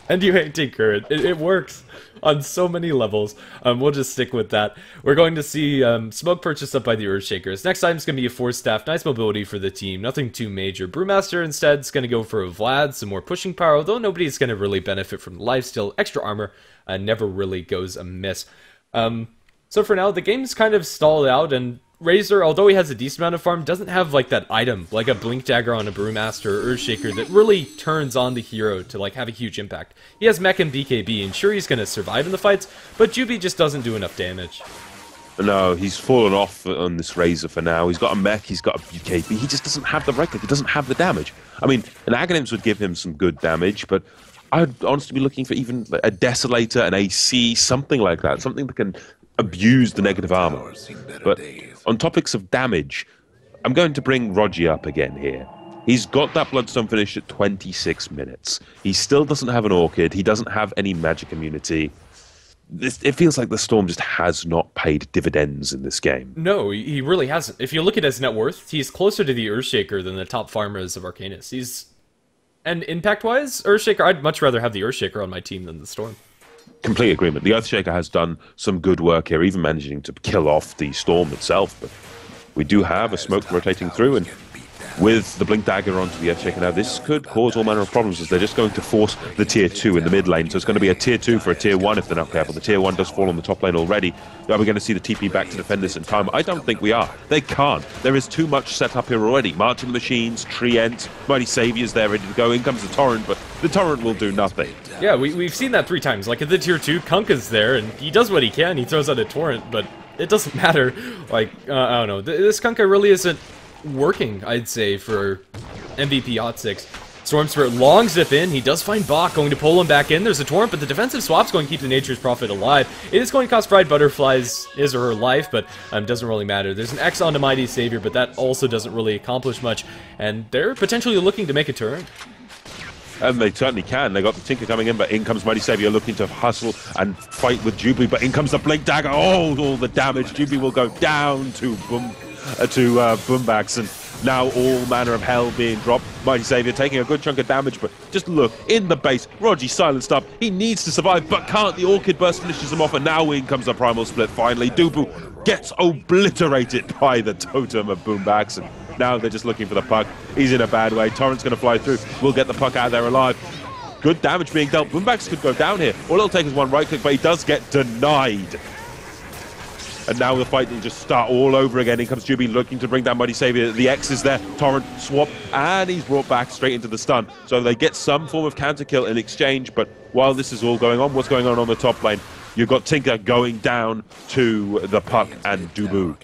And you hate Tinker. It works on so many levels. We'll just stick with that. We're going to see Smoke purchased up by the Earthshakers. Next item's going to be a Force Staff. Nice mobility for the team. Nothing too major. Brewmaster instead is going to go for a Vlad. Some more pushing power, although nobody's going to really benefit from the lifesteal. Extra armor never really goes amiss. So for now, the game's kind of stalled out, and Razor, although he has a decent amount of farm, doesn't have like that item, like a Blink Dagger on a Brewmaster or Earthshaker that really turns on the hero to like have a huge impact. He has Mech and BKB, and sure he's going to survive in the fights, but Juby just doesn't do enough damage. No, he's fallen off on this Razor for now. He's got a Mech, he's got a BKB, he just doesn't have the right click, he doesn't have the damage. I mean, an Aghanim's would give him some good damage, but I'd honestly be looking for even a Desolator, an AC, something like that, something that can abuse the negative armor. But on topics of damage, I'm going to bring Rogi up again here. He's got that Bloodstone finish at 26 minutes. He still doesn't have an Orchid. He doesn't have any magic immunity. It feels like the Storm just has not paid dividends in this game. No, he really hasn't. If you look at his net worth, he's closer to the Earthshaker than the top farmers of Arcanys. And impact-wise, Earthshaker, I'd much rather have the Earthshaker on my team than the Storm. Complete agreement. The Earthshaker has done some good work here, even managing to kill off the Storm itself. But we do have a Smoke rotating through, and with the Blink Dagger onto the Earthshaker now, this could cause all manner of problems, as they're just going to force the tier 2 in the mid lane. So it's going to be a tier 2 for a tier 1 if they're not careful. The tier 1 does fall on the top lane already. Are we going to see the TP back to defend this in time? I don't think we are. They can't. There is too much set up here already. Marching Machines, Treant, Mighty Savior's there ready to go. In comes the Torrent, but the Torrent will do nothing. Yeah, we've seen that 3 times. Like, at the tier 2, Kunkka's there, and he does what he can. He throws out a Torrent, but it doesn't matter. Like, I don't know. This Kunkka really isn't working, I'd say, for MVP.HOT6. Storm Spirit long zip in. He does find Bach, going to pull him back in. There's a Torrent, but the defensive swap's going to keep the Nature's Prophet alive. It is going to cost Fried Butterflies his or her life, but doesn't really matter. There's an X onto Mighty Savior, but that also doesn't really accomplish much, and they're potentially looking to make a turn. And they certainly can. They got the Tinker coming in, but in comes Mighty Savior looking to hustle and fight with Jubilee, but in comes the Blink Dagger. Oh, all the damage. Jubilee will go down to Boombacks, and now all manner of hell being dropped. Mighty Savior taking a good chunk of damage, but just look, in the base, Rogi silenced up. He needs to survive, but can't. The Orchid Burst finishes him off, and now in comes the Primal Split finally. Dubu gets obliterated by the Totem of Boombacks, and now they're just looking for the puck. He's in a bad way. Torrent's going to fly through. We'll get the puck out of there alive. Good damage being dealt. Boombacks could go down here. All it'll take is one right click, but he does get denied. And now the fight will just start all over again. In comes Juby looking to bring down Mighty Savior. The X is there. Torrent swap, and he's brought back straight into the stun. So they get some form of counter kill in exchange. But while this is all going on, what's going on the top lane? You've got Tinker going down to the puck and Dubu.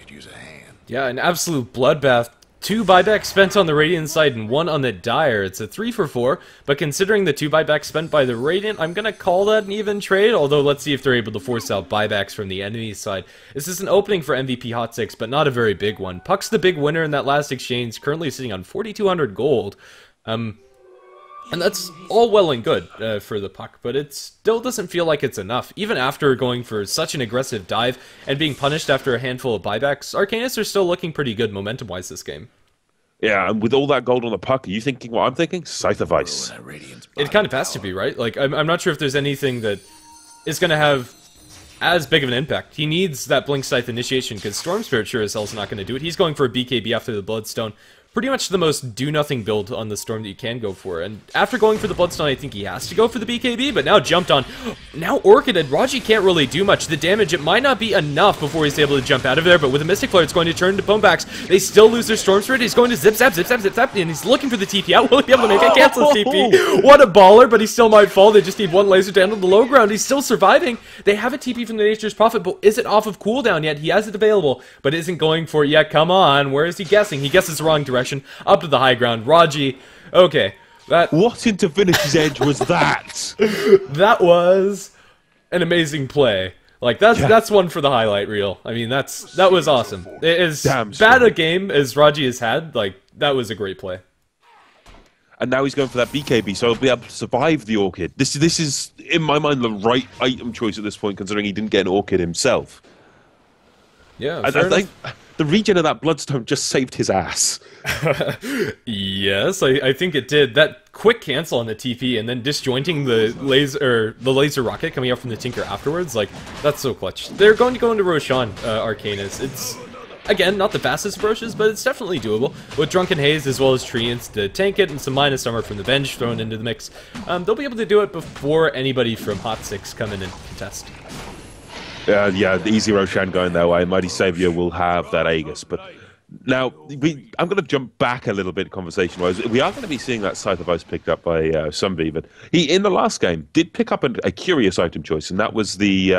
Yeah, an absolute bloodbath. 2 buybacks spent on the Radiant side and 1 on the Dire. It's a 3 for 4, but considering the 2 buybacks spent by the Radiant, I'm gonna call that an even trade, although let's see if they're able to force out buybacks from the enemy side. This is an opening for MVP.HOT6, but not a very big one. Puck's the big winner in that last exchange, currently sitting on 4,200 gold. And that's all well and good for the Puck, but it still doesn't feel like it's enough. Even after going for such an aggressive dive and being punished after a handful of buybacks, Arcanys are still looking pretty good momentum-wise this game. Yeah, and with all that gold on the Puck, are you thinking what I'm thinking? Scythe of Ice. It kind of has to be, right? Like, I'm not sure if there's anything that is going to have as big of an impact. He needs that Blink Scythe initiation, because Storm Spirit sure as hell's not going to do it. He's going for a BKB after the Bloodstone. Pretty much the most do-nothing build on the Storm that you can go for. And after going for the Bloodstone, I think he has to go for the BKB, but now jumped on. Now Orchid and Raji can't really do much. The damage, it might not be enough before he's able to jump out of there, but with a Mystic Flare, it's going to turn to Boombacks. They still lose their Storm Spirit. He's going to zip, zap, zip, zap, zip, zap, and he's looking for the TP out. Will he be able to make it? Cancel his TP. What a baller, but he still might fall. They just need one laser to handle the low ground. He's still surviving. They have a TP from the Nature's Prophet, but is it off of cooldown yet? He has it available, but isn't going for it yet. Come on, where is he guessing? He guesses the wrong direction. Up to the high ground. Raji, okay. What into Finish's Edge was that? That was an amazing play. Like, that's one for the highlight reel. I mean, that was awesome. As bad a game as Raji has had, like, that was a great play. And now he's going for that BKB, so he'll be able to survive the Orchid. This is, in my mind, the right item choice at this point, considering he didn't get an Orchid himself. Yeah, I think the regen of that Bloodstone just saved his ass. Yes, I think it did. That quick cancel on the TP and then disjointing the laser rocket coming out from the Tinker afterwards, like, that's so clutch. They're going to go into Roshan, Arcanys. It's, again, not the fastest approaches, but it's definitely doable. With Drunken Haze as well as Treants to tank it and some Minus Armor from the bench thrown into the mix, they'll be able to do it before anybody from HOT6 come in and contest. Yeah, the easy Roshan going their way. Mighty Savior will have that Aegis. But now, I'm going to jump back a little bit conversation-wise. We are going to be seeing that Scythe of Ice picked up by Sunvi, but he, in the last game, did pick up a curious item choice, and that was the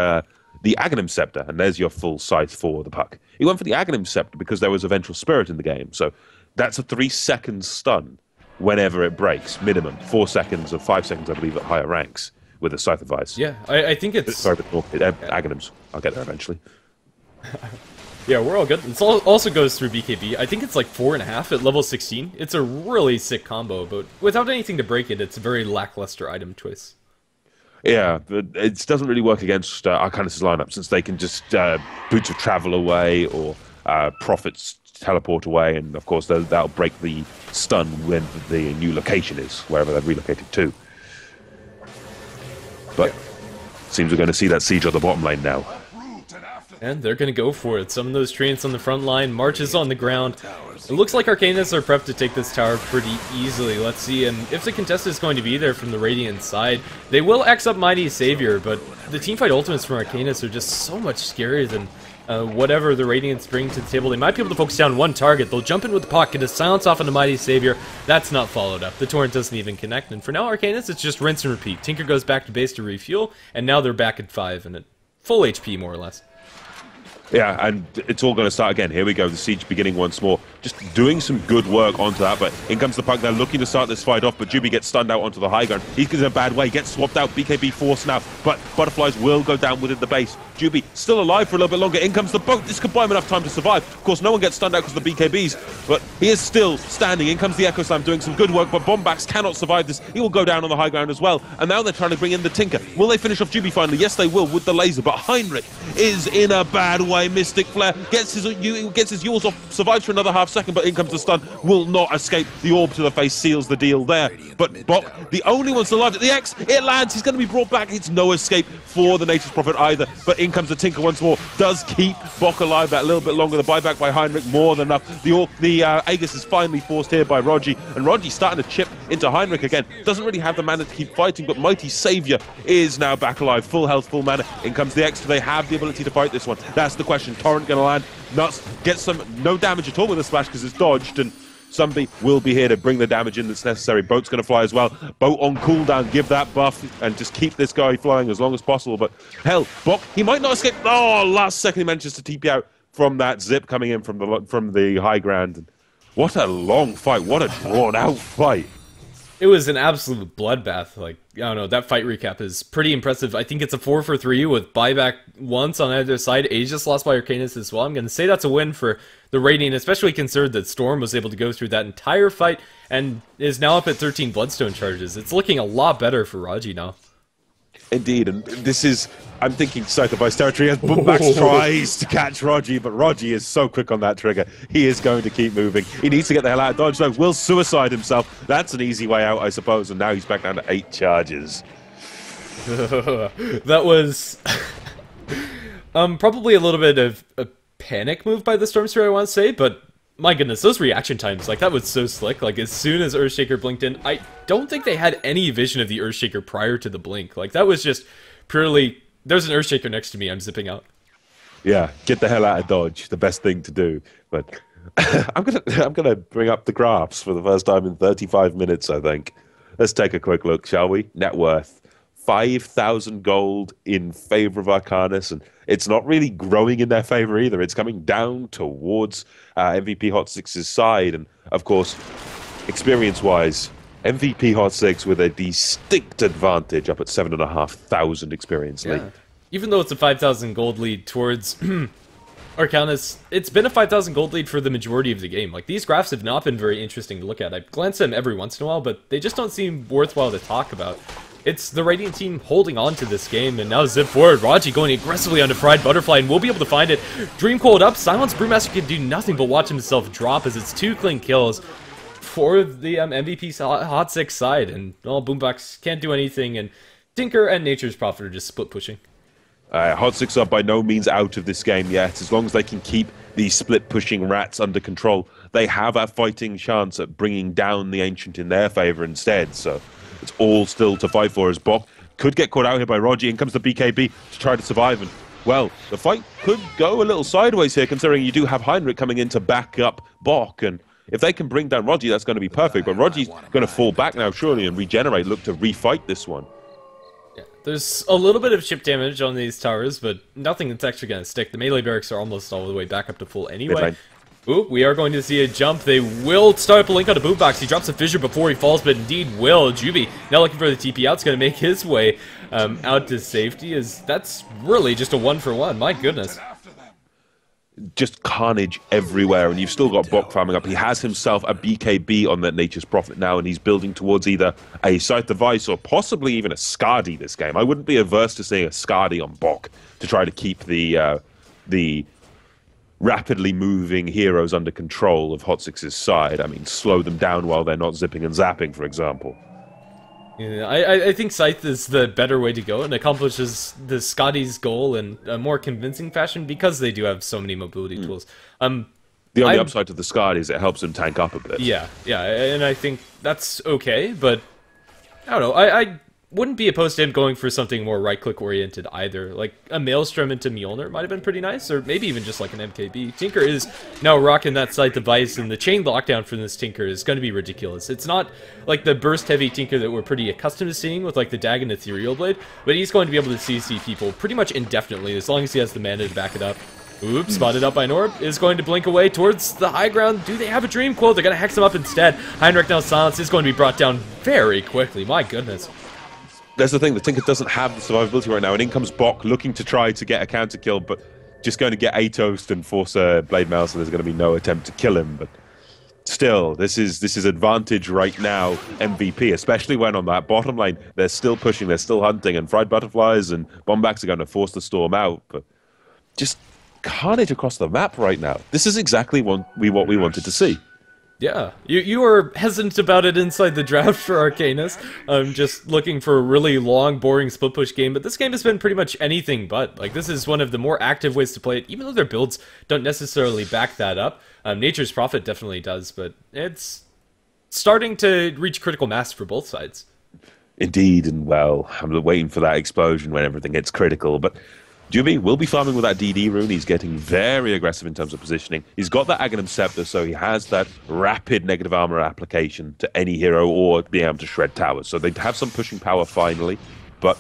Aghanim Scepter, and there's your full Scythe for the Puck. He went for the Aghanim Scepter because there was a Ventral Spirit in the game, so that's a 3-second stun whenever it breaks, minimum. 4 seconds or 5 seconds, I believe, at higher ranks. With a Scythe of Ice. Yeah, I think it's... Sorry, but Aghanims. I'll get there eventually. Yeah, we're all good. It also goes through BKB. I think it's like 4.5 at level 16. It's a really sick combo, but without anything to break it, it's a very lackluster item choice. Yeah, but it doesn't really work against Arcanys' lineup, since they can just Boots of Travel away, or Prophets teleport away, and of course that'll break the stun when the new location is, wherever they've relocated to. But seems we're going to see that siege on the bottom lane now. And they're going to go for it. Some of those Treants on the front line, Marches on the ground. It looks like Arcanys are prepped to take this tower pretty easily. Let's see, and if the contest is going to be there from the Radiant side, they will X up Mighty Savior, but the teamfight ultimates from Arcanys are just so much scarier than whatever the Radiants bring to the table. They might be able to focus down one target. They'll jump in with the Puck, get a silence off on the Mighty Savior. That's not followed up. The Torrent doesn't even connect. And for now, Arcanys, it's just rinse and repeat. Tinker goes back to base to refuel, and now they're back at 5 and at full HP, more or less. Yeah, and it's all going to start again. Here we go, the siege beginning once more. just doing some good work onto that. But in comes the Pug now, looking to start this fight off, but Juby gets stunned out onto the high ground. He's in a bad way, gets swapped out, BKB forced now, but Butterflies will go down within the base. Juby still alive for a little bit longer. In comes the boat. This could buy him enough time to survive. Of course, no one gets stunned out because of the BKBs, but he is still standing. In comes the Echo Slam doing some good work, but Bombax cannot survive this. He will go down on the high ground as well. And now they're trying to bring in the Tinker. Will they finish off Juby finally? Yes, they will with the laser, but Heinrich is in a bad way. Mystic Flare gets his Yules off, survives for another half second, but in comes the stun. Will not escape. The orb to the face seals the deal there. But Bok, the only one still alive at the X, it lands. He's going to be brought back. It's no escape for the Nature's Prophet either. But in comes the Tinker once more. Does keep Bok alive that little bit longer. The buyback by Heinrich more than enough. The Aegis is finally forced here by Rogi, and Rogi's starting to chip into Heinrich again. Doesn't really have the mana to keep fighting, but Mighty Savior is now back alive. Full health, full mana. In comes the X. Do they have the ability to fight this one? That's the question. Torrent gonna land. Nuts gets no damage at all with the splash because it's dodged, and somebody will be here to bring the damage in that's necessary. Boat's going to fly as well. Boat on cooldown, give that buff and just keep this guy flying as long as possible. But hell, Bok, he might not escape. Oh, last second he manages to TP out from that zip coming in from the high ground. And what a long fight. What a drawn out fight. It was an absolute bloodbath. Like, I don't know, that fight recap is pretty impressive. I think it's a 4 for 3 with buyback once on either side. Aegis lost by Arcanys as well. I'm going to say that's a win for the Radiant, especially considered that Storm was able to go through that entire fight and is now up at 13 Bloodstone charges. It's looking a lot better for Raji now. Indeed, and this is, I'm thinking Scythe of Ice territory as Boombax tries to catch Rogi, but Rogi is so quick on that trigger. He is going to keep moving. He needs to get the hell out of dodge, though. Will suicide himself. That's an easy way out, I suppose, and now he's back down to 8 charges. That was probably a little bit of a panic move by the Stormsphere, I want to say, but my goodness, those reaction times, like, that was so slick. Like, as soon as Earthshaker blinked in, I don't think they had any vision of the Earthshaker prior to the blink. Like, that was just purely, there's an Earthshaker next to me, I'm zipping out. Yeah, get the hell out of dodge, the best thing to do. But I'm gonna bring up the graphs for the first time in 35 minutes, I think. Let's take a quick look, shall we? Net worth. 5,000 gold in favor of Arcanys, and it's not really growing in their favor either. It's coming down towards MVP.HOT6's side, and of course, experience-wise, MVP.HOT6 with a distinct advantage up at 7,500 experience lead. Even though it's a 5,000 gold lead towards Arcanys, it's been a 5,000 gold lead for the majority of the game. Like, these graphs have not been very interesting to look at. I glance at them every once in a while, but they just don't seem worthwhile to talk about. It's the Radiant team holding on to this game, and now zip forward. Raji going aggressively onto Fried Butterfly, and we'll be able to find it. Dream Cold up. Silence Brewmaster can do nothing but watch himself drop as it's 2 clean kills for the MVP.HOT6 side, and Boombox can't do anything, and Tinker and Nature's Prophet are just split pushing. HOT6 are by no means out of this game yet. As long as they can keep these split-pushing rats under control, they have a fighting chance at bringing down the Ancient in their favor instead, so it's all still to fight for, as Bok could get caught out here by Rogi. In comes the BKB to try to survive, and, well, the fight could go a little sideways here, considering you do have Heinrich coming in to back up Bok, and if they can bring down Rogi, that's going to be perfect, but Rogi's going to fall back now, surely, and regenerate, look to refight this one. Yeah, there's a little bit of chip damage on these towers, but nothing that's actually going to stick. The melee barracks are almost all the way back up to full anyway. Ooh, we are going to see a jump. They will start up a link on the Boombox. He drops a fissure before he falls, but indeed will. Juby, now looking for the TP out, is going to make his way out to safety. That's really just a 1-for-1. My goodness. Just carnage everywhere, and you've still got Bok farming up. He has himself a BKB on that Nature's Prophet now, and he's building towards either a Scythe of Ice or possibly even a Skadi this game. I wouldn't be averse to seeing a Skadi on Bok to try to keep the rapidly moving heroes under control of HOT6's side. I mean, slow them down while they're not zipping and zapping, for example. Yeah, I think Scythe is the better way to go and accomplishes the Scotty's goal in a more convincing fashion because they do have so many mobility tools. The only upside to the Scott is it helps them tank up a bit. Yeah, and I think that's okay, but I don't know. I wouldn't be opposed to him going for something more right-click oriented either. Like a Maelstrom into Mjolnir might have been pretty nice, or maybe even just like an MKB. Tinker is now rocking that Scythe device, and the chain lockdown from this Tinker is going to be ridiculous. It's not like the burst-heavy Tinker that we're pretty accustomed to seeing with like the Dag and Ethereal Blade, but he's going to be able to CC people pretty much indefinitely as long as he has the mana to back it up. Oops, spotted up by an orb, is going to blink away towards the high ground. Do they have a Dream Coil? They're going to hex him up instead. Heinrich now silence is going to be brought down very quickly. My goodness. That's the thing, the Tinker doesn't have the survivability right now, and in comes Bok looking to try to get a counter kill, but just going to get a toast and force a Blade Mail, so there's going to be no attempt to kill him. But still, this is advantage right now, MVP, especially when on that bottom lane, they're still pushing, they're still hunting, and Fried Butterflies and Bombacks are going to force the Storm out, but just carnage across the map right now. This is exactly what we wanted to see. Yeah, you were hesitant about it inside the draft for Arcanys. Just looking for a really long, boring split push game, but this game has been pretty much anything but. Like, this is one of the more active ways to play it, even though their builds don't necessarily back that up. Nature's Prophet definitely does, but it's starting to reach critical mass for both sides. Indeed, and well, I'm waiting for that explosion when everything gets critical, but Juby will be farming with that DD rune. He's getting very aggressive in terms of positioning. He's got that Aghanim Scepter, so he has that rapid negative armor application to any hero or being able to shred towers. So they have some pushing power finally, but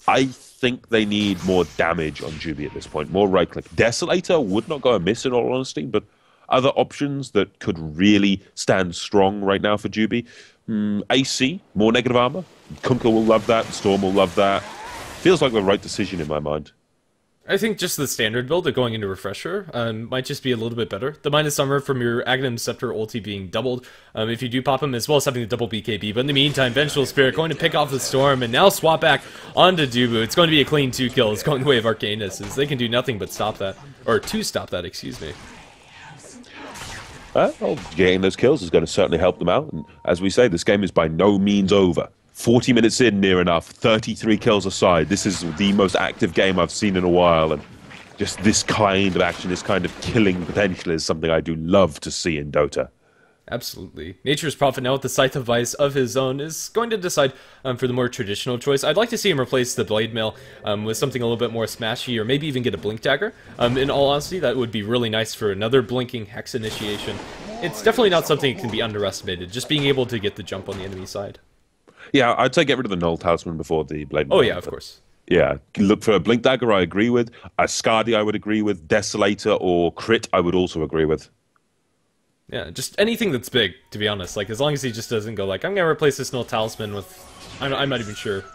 I think they need more damage on Juby at this point. More right-click. Desolator would not go amiss in all honesty, but other options that could really stand strong right now for Juby. AC, more negative armor. Kunkka will love that. Storm will love that. Feels like the right decision in my mind. I think just the standard build of going into Refresher might just be a little bit better. The Minus Summer from your Aghanim Scepter ulti being doubled if you do pop him, as well as having the double BKB. But in the meantime, Vengeful Spirit going to pick off the Storm and now swap back onto Dubu. It's going to be a clean 2 kills going the way of Arcanys, as they can do nothing but stop that. Or to stop that, excuse me. Well, getting those kills is going to certainly help them out. And as we say, this game is by no means over. 40 minutes in, near enough, 33 kills aside. This is the most active game I've seen in a while, and just this kind of action, this kind of killing potential is something I do love to see in Dota. Absolutely. Nature's Prophet now with the Scythe of Vice of his own is going to decide for the more traditional choice. I'd like to see him replace the Blade Mail with something a little bit more smashy, or maybe even get a Blink Dagger. In all honesty, that would be really nice for another blinking Hex initiation. It's definitely not something that can be underestimated, just being able to get the jump on the enemy side. Yeah, I'd say get rid of the Null Talisman before the Blade Mail. Oh yeah, of course. Yeah, look for a Blink Dagger, I agree with. A Skadi, I would agree with. Desolator or Crit, I would also agree with. Yeah, just anything that's big, to be honest. Like, as long as he just doesn't go like, I'm gonna replace this Null Talisman with... I'm not even sure.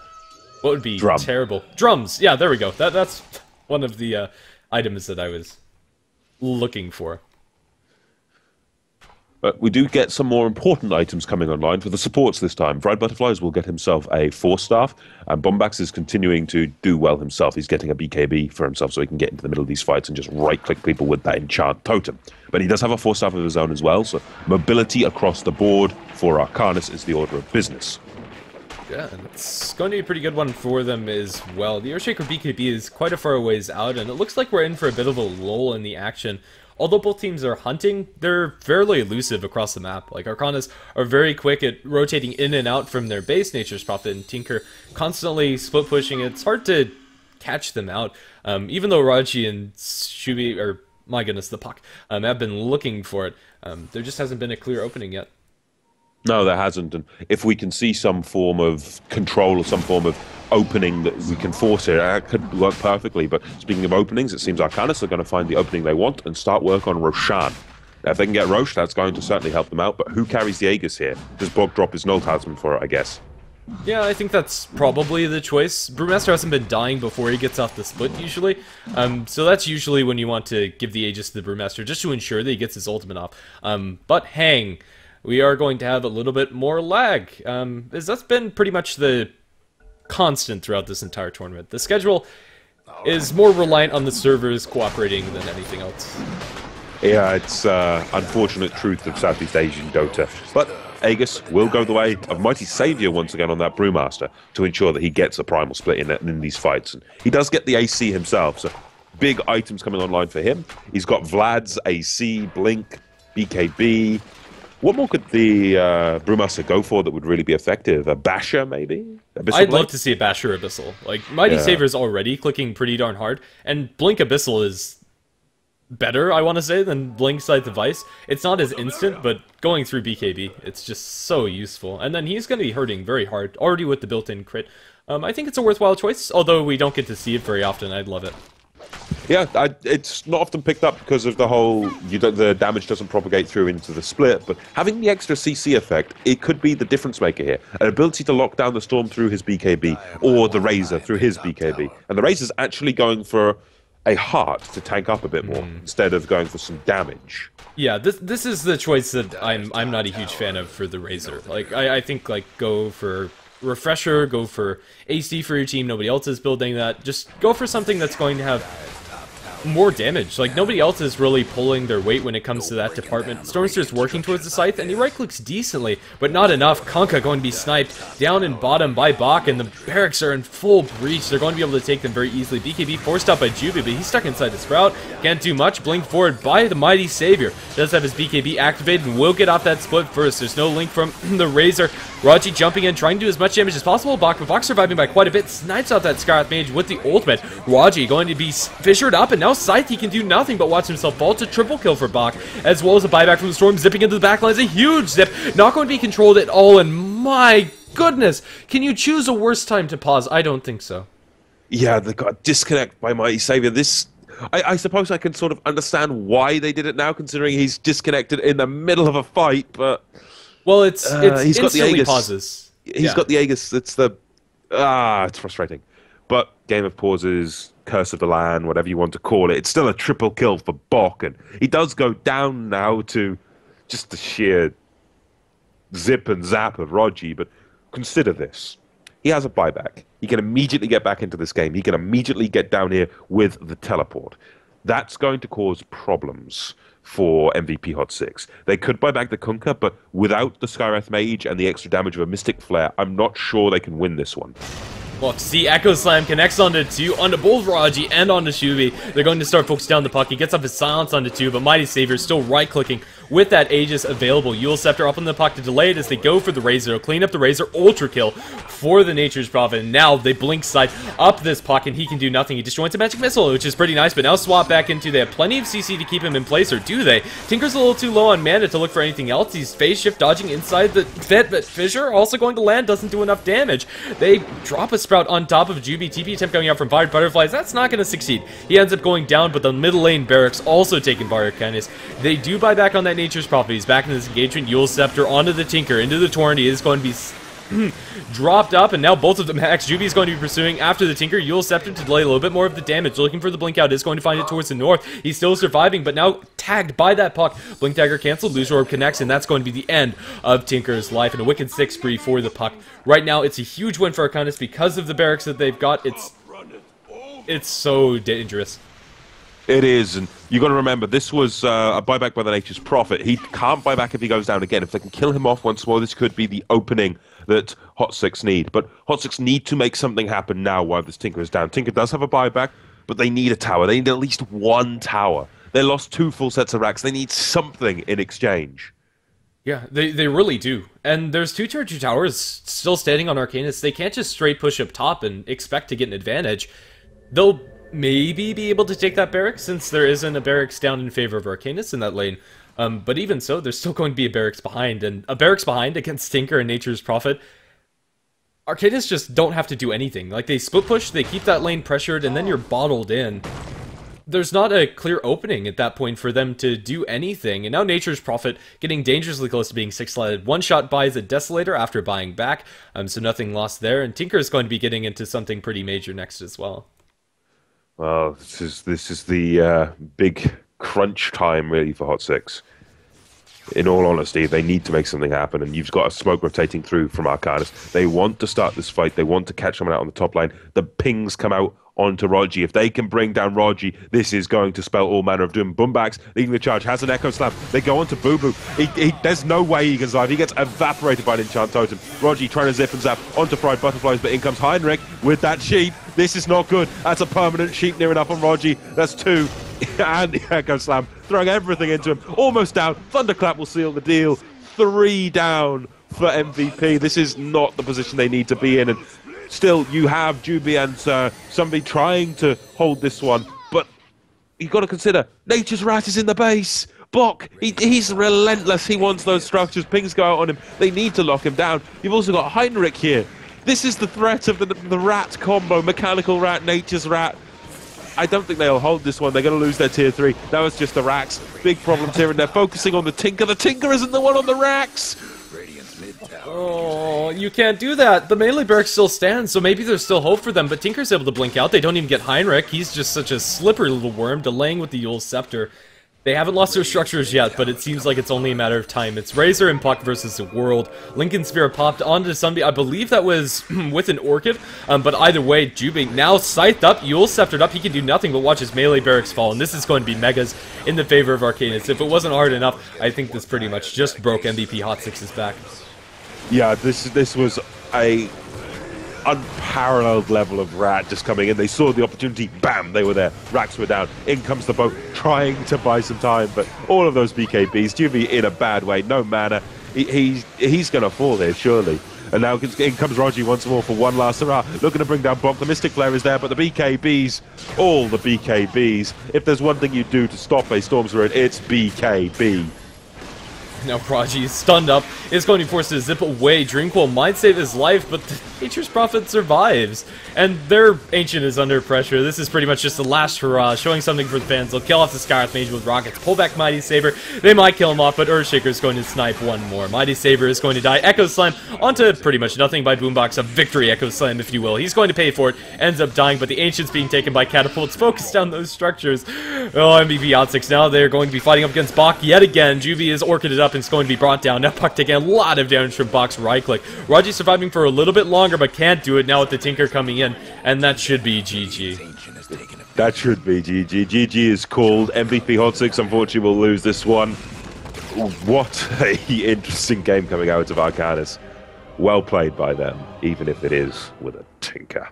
What would be terrible? Drums! Yeah, there we go. That's one of the items that I was looking for. But we do get some more important items coming online for the supports this time. Fried Butterflies will get himself a Force Staff, and Bombax is continuing to do well himself. He's getting a BKB for himself so he can get into the middle of these fights and just right-click people with that Enchant Totem. But he does have a Force Staff of his own as well, so mobility across the board for Arcanys is the order of business. Yeah, and it's going to be a pretty good one for them as well. The Earthshaker BKB is quite a far ways out, and it looks like we're in for a bit of a lull in the action. Although both teams are hunting, they're fairly elusive across the map. Like, Arcanys are very quick at rotating in and out from their base. Nature's Prophet and Tinker constantly split pushing. It's hard to catch them out. Even though Raji and Shubi, or my goodness, the Puck, have been looking for it, there just hasn't been a clear opening yet. No, there hasn't. And if we can see some form of control or some form of opening that we can force it, that could work perfectly. But speaking of openings, it seems Arcanys are going to find the opening they want and start work on Roshan. Now, if they can get Rosh, that's going to certainly help them out. But who carries the Aegis here? Does Bog drop his Null Talisman for it, I guess? Yeah, I think that's probably the choice. Brewmaster hasn't been dying before he gets off the split, usually. So that's usually when you want to give the Aegis to the Brewmaster, just to ensure that he gets his ultimate off. But hang, we are going to have a little bit more lag, as that's been pretty much the constant throughout this entire tournament. The schedule is more reliant on the servers cooperating than anything else. Yeah, it's unfortunate truth of Southeast Asian Dota. But Aegis will go the way of Mighty Saviour once again on that Brewmaster to ensure that he gets a primal split in these fights. And he does get the AC himself, so big items coming online for him. He's got Vlad's AC, Blink, BKB. What more could the Brewmaster go for that would really be effective? A Basher, maybe? I'd love to see a Basher Abyssal. Like, Mighty Saviour's already clicking pretty darn hard, and Blink Abyssal is better, I want to say, than Blink Scythe of Vice. It's not as instant, but going through BKB, it's just so useful. And then he's going to be hurting very hard, already with the built-in crit. I think it's a worthwhile choice, although we don't get to see it very often. I'd love it. Yeah, it's not often picked up because of the whole the damage doesn't propagate through into the split, but having the extra CC effect, it could be the difference maker here. An ability to lock down the Storm through his BKB, or the Razor through his BKB. And the Razor's actually going for a heart to tank up a bit more, instead of going for some damage. Yeah, this is the choice that I'm not a huge fan of for the Razor. Like, I think, like, go for Refresher, go for AC for your team, nobody else is building that. Just go for something that's going to have more damage. Like, nobody else is really pulling their weight when it comes to that department. Stormster's working towards the Scythe, and he right-clicks decently, but not enough. Kunkka going to be sniped down in bottom by Bach, and the barracks are in full breach. They're going to be able to take them very easily. BKB forced out by Juby, but he's stuck inside the Sprout. Can't do much. Blink forward by the Mighty Savior. Does have his BKB activated and will get off that split first. There's no link from the Razor. Raji jumping in, trying to do as much damage as possible. Bach, but Bach surviving by quite a bit. Snipes out that Scarlet Mage with the ultimate. Raji going to be fissured up, and now Scythe, he can do nothing but watch himself fall. To triple kill for Bach, as well as a buyback from the Storm, zipping into the backlines. A huge zip, not going to be controlled at all, and my goodness, can you choose a worse time to pause? I don't think so. Yeah, they got disconnect by Mighty Savior. This, I suppose I can sort of understand why they did it now, considering he's disconnected in the middle of a fight, but... Well, it's he's got the instantly Aegis. pauses. He's got the Aegis. It's the... it's frustrating. But Game of Pauses, Curse of the Land, whatever you want to call it, it's still a triple kill for Bok, and he does go down now to just the sheer zip and zap of Rogi, but consider this. He has a buyback. He can immediately get back into this game. He can immediately get down here with the teleport. That's going to cause problems for MVP.HOT6. They could buy back the Kunkka, but without the Skywrath Mage and the extra damage of a Mystic Flare, I'm not sure they can win this one. Well, see, Echo Slam connects onto 2, onto both Raji and onto Shubi. They're going to start focusing down the puck. He gets up his silence onto 2, but Mighty Savior is still right-clicking with that Aegis available. Yule Scepter up on the puck to delay it as they go for the Razor. They'll clean up the Razor, Ultra Kill for the Nature's Prophet. And now they blink side up this puck, and he can do nothing. He disjoints a Magic Missile, which is pretty nice, but now swap back into, they have plenty of CC to keep him in place, or do they? Tinker's a little too low on mana to look for anything else. He's phase shift dodging inside the pit, but Fissure also going to land, doesn't do enough damage. They drop a Sprout on top of Juby. TP attempt coming out from Fired Butterflies. That's not going to succeed. He ends up going down, but the middle lane barracks also taken by Arcanys. They do buy back on that Nature's Prophet. He's back in this engagement. Yule Scepter onto the Tinker, into the Torrent. He is going to be dropped up, and now both of them hacks. Juby is going to be pursuing after the Tinker. Yule Scepter to delay a little bit more of the damage. Looking for the Blink Out. Is going to find it towards the north. He's still surviving, but now tagged by that puck. Blink Dagger canceled. Loser Orb connects, and that's going to be the end of Tinker's life. And a Wicked 6 spree for the puck. Right now, it's a huge win for Arcanys because of the barracks that they've got. It's so dangerous. It is, and you got to remember, this was a buyback by the Nature's Prophet. He can't buy back if he goes down again. If they can kill him off once more, this could be the opening that HOT6 need. But HOT6 need to make something happen now while this Tinker is down. Tinker does have a buyback, but they need a tower. They need at least one tower. They lost 2 full sets of racks. They need something in exchange. Yeah, they really do. And there's 2 tier 2 towers still standing on Arcanys. They can't just straight push up top and expect to get an advantage. They'll maybe be able to take that barracks, since there isn't a barracks down in favor of Arcanys in that lane. But even so, there's still going to be a barracks behind, and a barracks behind against Tinker and Nature's Prophet, Arcanys just don't have to do anything. Like, they split push, they keep that lane pressured, and then you're bottled in. There's not a clear opening at that point for them to do anything, and now Nature's Prophet getting dangerously close to being 6-sletted. One shot buys a Desolator after buying back, so nothing lost there, and Tinker is going to be getting into something pretty major next as well. Well, this is the big crunch time, really, for HOT6. In all honesty, they need to make something happen, and you've got a smoke rotating through from Arcanys. They want to start this fight. They want to catch someone out on the top line. The pings come out onto Rogi. If they can bring down Rogi, this is going to spell all manner of doom. Boombacks leading the charge, has an Echo Slam. They go on to Boo Boo. There's no way he can survive. He gets evaporated by an Enchant Totem. Rogi trying to zip and zap onto Fried Butterflies, but in comes Heinrich with that sheep. This is not good. That's a permanent sheep near enough on Rogi. That's 2. And the Echo Slam, throwing everything into him. Almost down. Thunderclap will seal the deal. 3 down for MVP. This is not the position they need to be in, and still, you have Juby and somebody trying to hold this one, but you've got to consider, Nature's Rat is in the base. Bok, he's relentless. He wants those structures. Pings go out on him. They need to lock him down. You've also got Heinrich here. This is the threat of the rat combo, Mechanical Rat, Nature's Rat. I don't think they'll hold this one. They're going to lose their tier 3. That was just the racks. Big problems here, and they're focusing on the Tinker. The Tinker isn't the one on the racks. Oh, you can't do that. The melee barrack still stands, so maybe there's still hope for them, but Tinker's able to blink out. They don't even get Heinrich. He's just such a slippery little worm, delaying with the Yule Scepter. They haven't lost their structures yet, but it seems like it's only a matter of time. It's Razor and Puck versus the World. Lincoln Sphere popped onto Sunbeam. I believe that was with an Orchid, but either way, Jubi now scythed up, Yule Sceptered up. He can do nothing but watch his melee barracks fall, and this is going to be megas in the favor of Arcanys. If it wasn't hard enough, I think this pretty much just broke MVP.HOT6's back. Yeah, this was a unparalleled level of rat just coming in. They saw the opportunity, bam, they were there. Racks were down. In comes the boat, trying to buy some time, but all of those BKBs, Juvi in a bad way, no mana. He's going to fall there, surely. And now in comes Rogi once more for one last hurrah, looking to bring down Bonk. The Mystic Flare is there, but the BKBs, all the BKBs. If there's one thing you do to stop a Storm Spirit, it's BKB. Now Raji is stunned up, is going to be forced to zip away. Dreamcoil might save his life, but the Nature's Prophet survives. And their Ancient is under pressure. This is pretty much just the last hurrah, showing something for the fans. They'll kill off the Skywrath Mage with rockets, pull back Mighty Saber. They might kill him off, but Earthshaker is going to snipe one more. Mighty Saber is going to die. Echo Slam onto pretty much nothing by Boombox. A victory Echo Slam, if you will. He's going to pay for it, ends up dying, but the Ancient's being taken by catapults. Focus down those structures. Oh, MVP.HOT6 now. They're going to be fighting up against Bach yet again. Juvie is orchided up and it's going to be brought down. Now Puck taking a lot of damage from Bach's right click. Raji surviving for a little bit longer, but can't do it now with the Tinker coming in, and that should be GG. That should be GG. GG is called. MVP.HOT6 unfortunately will lose this one. What a interesting game coming out of Arcanys. Well played by them, even if it is with a Tinker.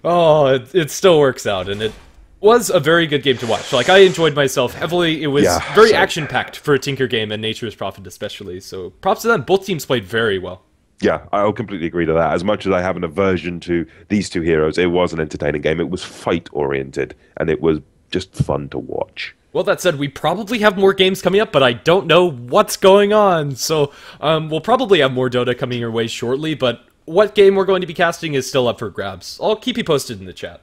Oh, it still works out, and it was a very good game to watch. Like, I enjoyed myself heavily. It was very action-packed for a Tinker game, and Nature's Prophet especially, so props to them. Both teams played very well. Yeah, I'll completely agree to that. As much as I have an aversion to these two heroes, it was an entertaining game. It was fight-oriented, and it was just fun to watch. Well, that said, we probably have more games coming up, but I don't know what's going on. So, we'll probably have more Dota coming your way shortly, but what game we're going to be casting is still up for grabs. I'll keep you posted in the chat.